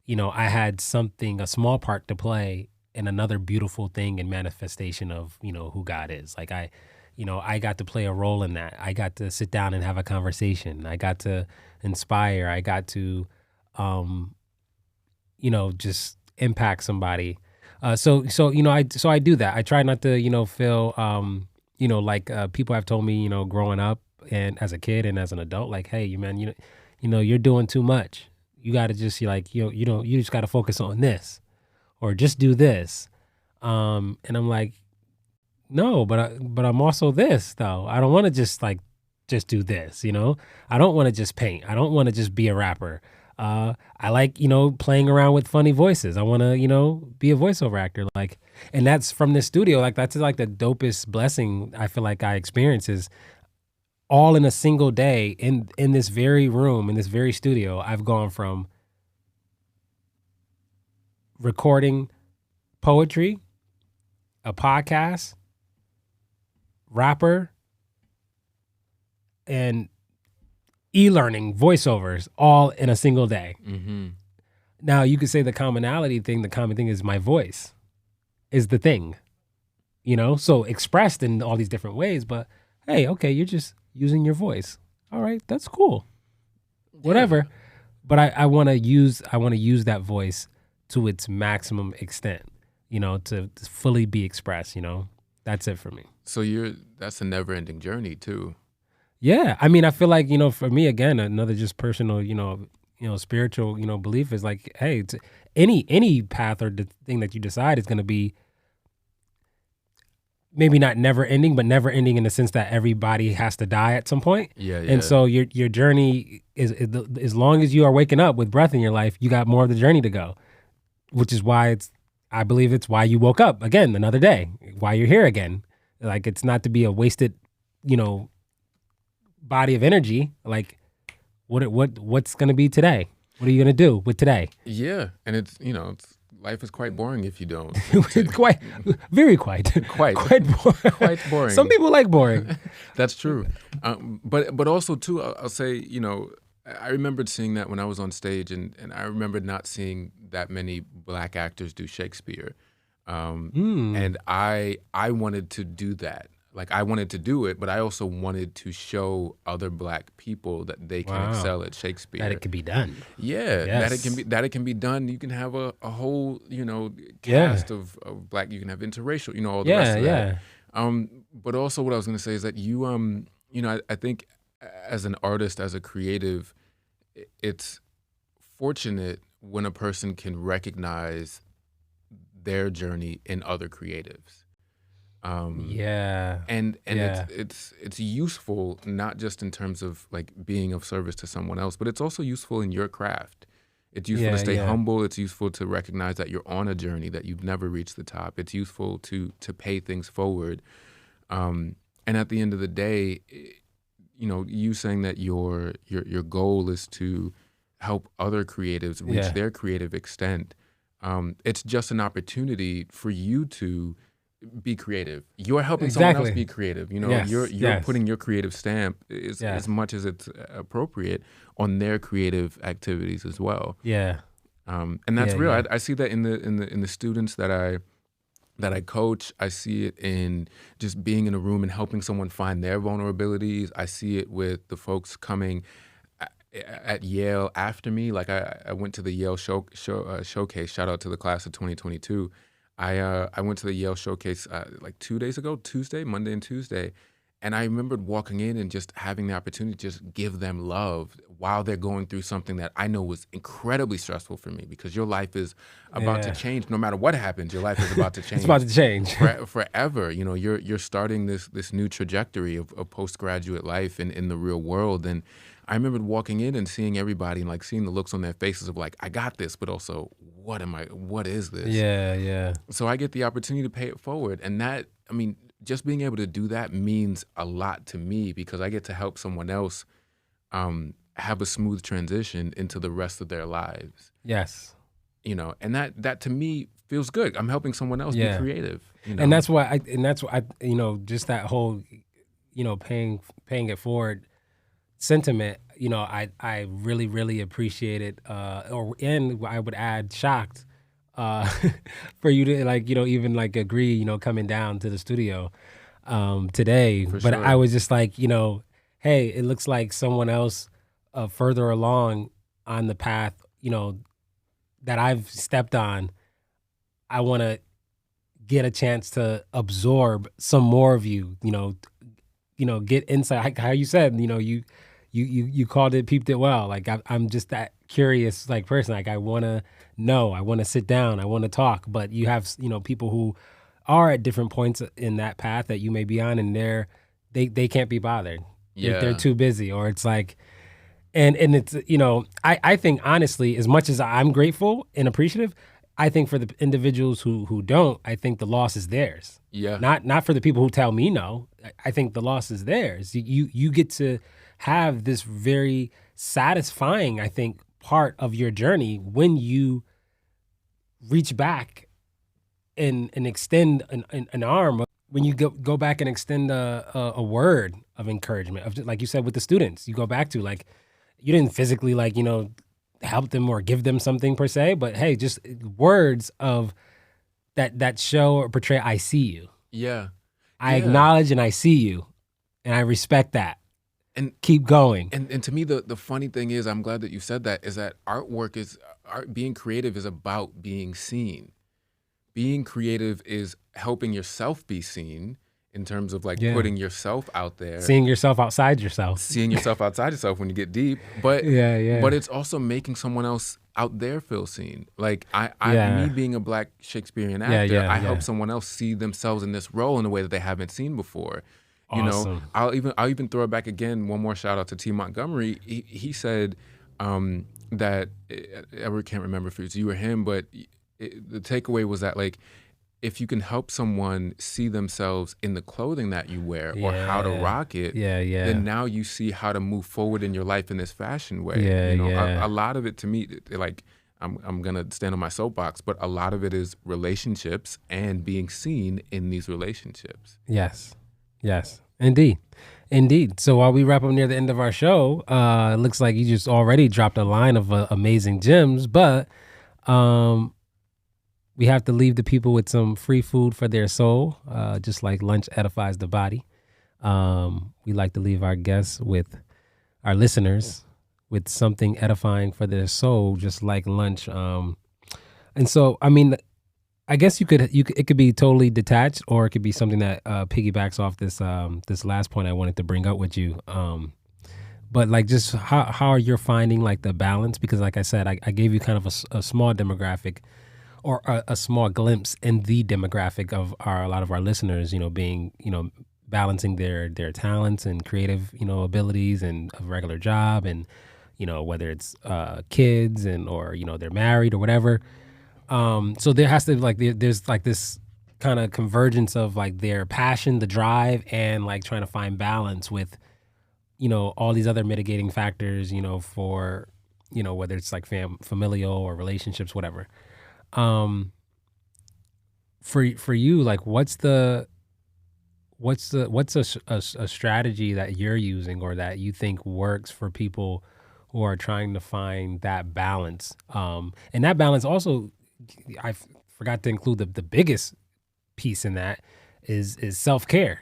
I had a small part to play in another beautiful thing and manifestation of, who God is. Like I got to play a role in that. I got to sit down and have a conversation. I got to inspire. I got to, just impact somebody. I do that. I try not to, feel, like people have told me, growing up and as a kid and as an adult, like, hey, you man, you're doing too much. You got to just you just got to focus on this, or just do this. And I'm like, no, but I'm also this though. I don't want to just do this. I don't want to just paint. I don't want to just be a rapper. I like, playing around with funny voices. I want to, be a voiceover actor. Like, and that's from this studio. Like, that's like the dopest blessing I feel like I experience is all in a single day in this very room, in this very studio. I've gone from recording poetry, a podcast, rapper, and e-learning voiceovers all in a single day.
Mm-hmm.
Now you could say the common thing is my voice is the thing, so expressed in all these different ways, but hey, okay, you're just using your voice. All right, that's cool. Whatever.
Yeah.
But I want to use that voice to its maximum extent, to fully be expressed, That's it for me.
So that's a never-ending journey too.
Yeah, I mean, I feel like for me, again, another just personal, spiritual, belief is like, hey, any path or the thing that you decide is going to be maybe not never ending, but never ending in the sense that everybody has to die at some point.
Yeah.
And so your journey is as long as you are waking up with breath in your life, you got more of the journey to go, which is why I believe it's why you woke up again another day, why you're here again. Like, it's not to be a wasted, body of energy. Like, what's gonna be today? What are you gonna do with today?
Yeah, and it's life is quite boring if you don't.
quite boring.
Quite boring.
Some people like boring.
That's true. But also too, I'll say, I remembered seeing that when I was on stage, and I remembered not seeing that many Black actors do Shakespeare, and I wanted to do that. Like, I wanted to do it, but I also wanted to show other Black people that they can excel at Shakespeare.
That it can be done.
Yeah,
Yes.
that it can be done. You can have a whole cast of Black. You can have interracial. All the rest of that. But also, what I was going to say is that I think as an artist, as a creative, it's fortunate when a person can recognize their journey in other creatives. And
Yeah.
it's useful, not just in terms of like being of service to someone else, but it's also useful in your craft. It's useful to stay humble. It's useful to recognize that you're on a journey, that you've never reached the top. It's useful to pay things forward. And at the end of the day, you saying that your goal is to help other creatives reach their creative extent. It's just an opportunity for you to be creative. You're helping someone else be creative. You're putting your creative stamp as much as it's appropriate on their creative activities as well.
Yeah.
And that's real. I see that in the students that I coach. I see it in just being in a room and helping someone find their vulnerabilities. I see it with the folks coming at Yale after me. Like, I went to the Yale showcase. Shout out to the class of 2022. I went to the Yale showcase like 2 days ago, Monday and Tuesday, and I remembered walking in and just having the opportunity to just give them love while they're going through something that I know was incredibly stressful for me, because your life is about to change. No matter what happens, your life is about to change.
It's about to change
forever. You're starting this new trajectory of postgraduate life in the real world. And I remembered walking in and seeing everybody and like seeing the looks on their faces of like, I got this, but also, what is this?
Yeah. So
I get the opportunity to pay it forward. And that, just being able to do that means a lot to me, because I get to help someone else have a smooth transition into the rest of their lives.
Yes.
And that to me feels good. I'm helping someone else be creative.
And that's why just that whole, paying it forward sentiment, I really, really appreciate it. And I would add shocked for you to even agree, coming down to the studio. today.
For
But I
sure.
was just like, hey, it looks like someone else further along on the path, that I've stepped on. I want to get a chance to absorb some more of you, get insight. Like how you said, you called it, peeped it well. Like I'm just that curious like person. Like I want to know, I want to sit down, I want to talk. But you have people who are at different points in that path that you may be on, and they can't be bothered. They're
Yeah.
too busy, or it's like, and it's I think honestly, as much as I'm grateful and appreciative, I think for the individuals who don't, I think the loss is theirs.
Yeah.
Not for the people who tell me no. I think the loss is theirs. You get to have this very satisfying, I think, part of your journey when you reach back and extend an arm. When you go back and extend a word of encouragement, of just, like you said with the students, you go back to like you didn't physically like help them or give them something per se, but hey, just words of that show or portray I see you.
Yeah.
I
Yeah.
acknowledge and I see you, and I respect that.
And
Keep going.
and to me, the funny thing is, I'm glad that you said that, is that being creative is about being seen. Being creative is helping yourself be seen in terms of like
Yeah.
putting yourself out there,
Seeing yourself outside yourself.
seeing yourself outside yourself when you get deep. But
Yeah.
but it's also making someone else out there feel seen. Like
Yeah.
me being a Black Shakespearean
Yeah,
actor,
yeah,
I
yeah.
help someone else see themselves in this role in a way that they haven't seen before. You know,
Awesome.
I'll even throw it back again. One more shout out to T. Montgomery. He said that I can't remember if it was you or him, but the takeaway was that like, if you can help someone see themselves in the clothing that you wear or how to
Yeah.
rock it,
Yeah.
then now you see how to move forward in your life in this fashion way.
Yeah,
You know,
yeah.
a lot of it to me, like I'm gonna stand on my soapbox, but a lot of it is relationships and being seen in these relationships.
Yes. Indeed. So while we wrap up near the end of our show, it looks like you just already dropped a line of amazing gems, but we have to leave the people with some free food for their soul, just like lunch edifies the body. We like to leave our guests our listeners with something edifying for their soul, just like lunch. And so, I mean, I guess it could be totally detached, or it could be something that piggybacks off this last point I wanted to bring up with you. But like, just how are you finding like the balance? Because like I said, I gave you kind of a small demographic, or a small glimpse in the demographic of a lot of our listeners. Being balancing their talents and creative abilities and a regular job, and whether it's kids or they're married or whatever. So there has to there's like this kind of convergence of like their passion, the drive, and like trying to find balance with, all these other mitigating factors, for, whether it's like familial or relationships, whatever. For you, like, what's a strategy that you're using or that you think works for people who are trying to find that balance? And that balance also, I forgot to include the biggest piece in that is self-care.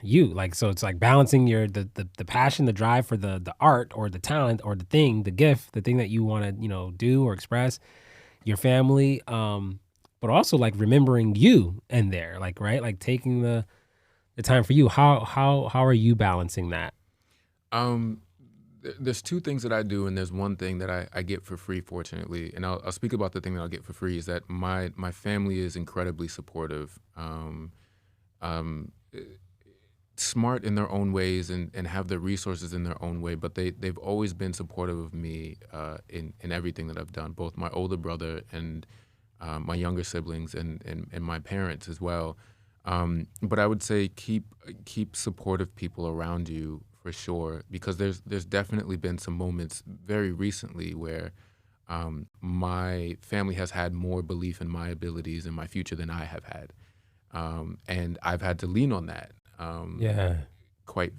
So it's like balancing the passion, the drive for the art or the talent or the thing, the gift, the thing that you want to, do or express, your family, but also like remembering you in there, like, right? Like taking the time for you. How are you balancing that?
There's two things that I do, and there's one thing that I get for free, fortunately. And I'll speak about the thing that I'll get for free, is that my family is incredibly supportive, smart in their own ways, and have the resources in their own way. But they've always been supportive of me in everything that I've done, both my older brother and my younger siblings and my parents as well. But I would say keep supportive people around you, for sure, because there's definitely been some moments very recently where my family has had more belief in my abilities and my future than I have had, and I've had to lean on that
Yeah.
quite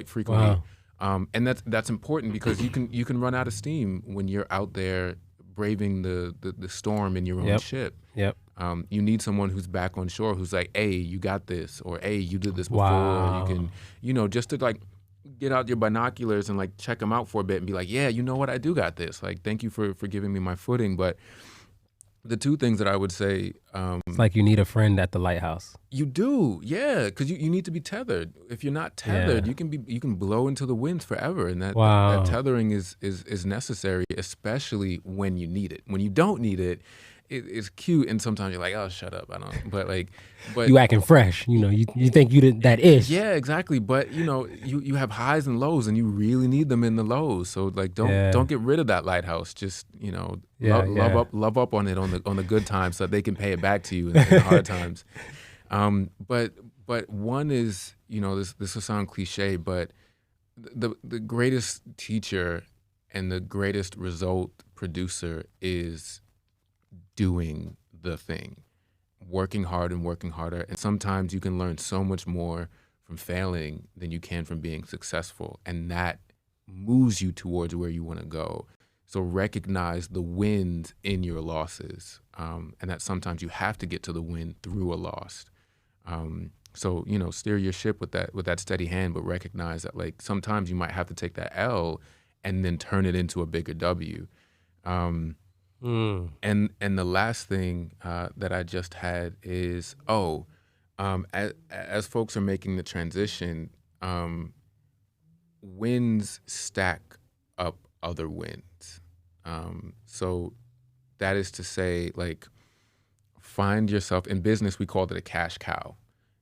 frequently.
Wow.
And that's important, because you can run out of steam when you're out there braving the storm in your own
Yep.
ship.
Yep.
You need someone who's back on shore, who's like, hey, you got this, or hey, you did this before.
Wow.
You can, you know, just to like get out your binoculars and like check them out for a bit and be like, yeah, you know what, I do got this. Like, thank you for giving me my footing. But the two things that I would say,
It's like you need a friend at the lighthouse.
you do, yeah, because you need to be tethered. If you're not tethered,
Yeah.
you can blow into the winds forever, and
Wow.
that tethering is necessary, especially when you need it. When you don't need it, it's cute, and sometimes you're like, oh, shut up, I don't. But
You acting fresh. You know, you think you that ish.
yeah, exactly. But you know, you have highs and lows, and you really need them in the lows. So like, don't get rid of that lighthouse. Just, you know, love up on it on the good times, so that they can pay it back to you in the hard times. But one is, you know, this will sound cliche, but the greatest teacher and the greatest result producer is doing the thing, working hard and working harder. And sometimes you can learn so much more from failing than you can from being successful. And that moves you towards where you want to go. So recognize the wins in your losses, and that sometimes you have to get to the win through a loss. So, you know, steer your ship with that steady hand, but recognize that like sometimes you might have to take that L and then turn it into a bigger W. And the last thing that I just had is, as folks are making the transition, wins stack up other wins. So that is to say, like, find yourself in business. We called it a cash cow,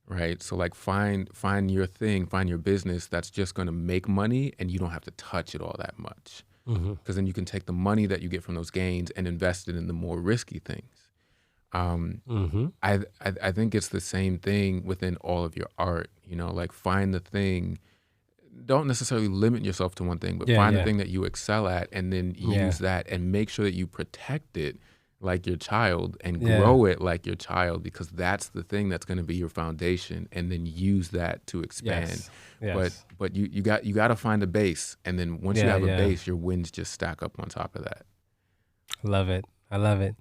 right? So like find your thing, find your business that's just going to make money, and you don't have to touch it all that much. Because then you can take the money that you get from those gains and invest it in the more risky things. I think it's the same thing within all of your art. You know, like find the thing. Don't necessarily limit yourself to one thing, but find the thing that you excel at, and then use that, and make sure that you protect it like your child and grow it like your child, because that's the thing that's going to be your foundation, and then use that to expand. But you got to find a base, and then once you have a base, your wins just stack up on top of that.
I love it.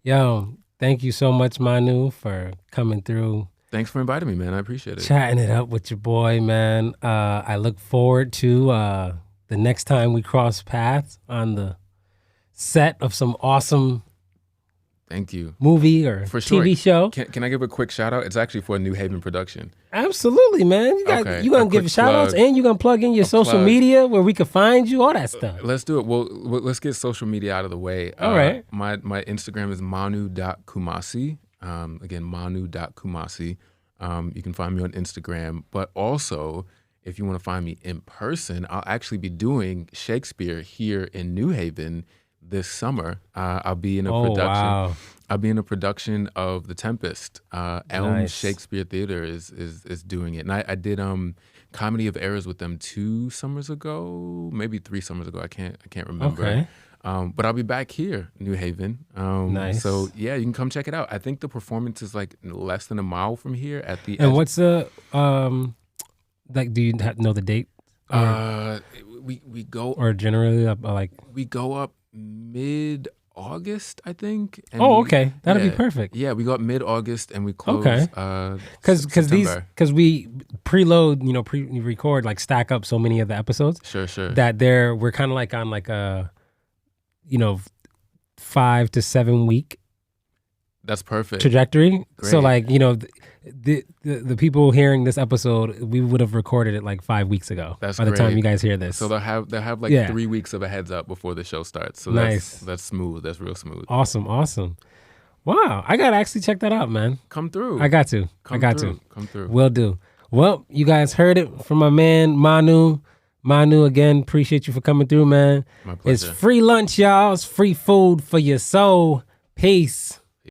Yo, thank you so much, Manu, for coming through.
Thanks for inviting me, man. I appreciate it.
Chatting it up with your boy, man. I look forward to the next time we cross paths on the set of some awesome
Thank you.
movie or TV show.
Can I give a quick shout out? It's actually for a New Haven production.
Absolutely, man. You gonna give shout outs, and you gonna plug in your social media where we can find you, all that stuff.
Let's do it. Well, let's get social media out of the way.
All right.
My Instagram is manu.kumasi. Again, manu.kumasi. You can find me on Instagram. But also, if you want to find me in person, I'll actually be doing Shakespeare here in New Haven this summer. I'll be in a production.
Wow.
I'll be in a production of The Tempest. Elm Shakespeare Theater is doing it, and I did Comedy of Errors with them 2 summers ago, maybe 3 summers ago. I can't remember.
Okay.
But I'll be back here, New Haven.
Nice.
So yeah, you can come check it out. I think the performance is like less than a mile from here at the.
And what's the like? Do you know the date?
We go,
or generally like
we go up mid-August, I think. And
okay, that'll be perfect.
Yeah, we go up mid-August and we close.
Because we preload, pre-record, like stack up so many of the episodes.
Sure.
That we're kind of like on like a 5 to 7 week.
That's perfect.
Trajectory.
Great.
So like, the people hearing this episode, we would have recorded it like 5 weeks ago.
That's
by the
great.
time you guys hear this.
So they'll have like 3 weeks of a heads up before the show starts. So
nice.
That's smooth. That's real smooth.
Awesome. Wow. I gotta actually check that out, man.
Come through.
I got to.
Come through.
Will do. Well, you guys heard it from my man Manu. Manu, again, appreciate you for coming through, man.
My pleasure.
It's free lunch, y'all. It's free food for your soul. Peace.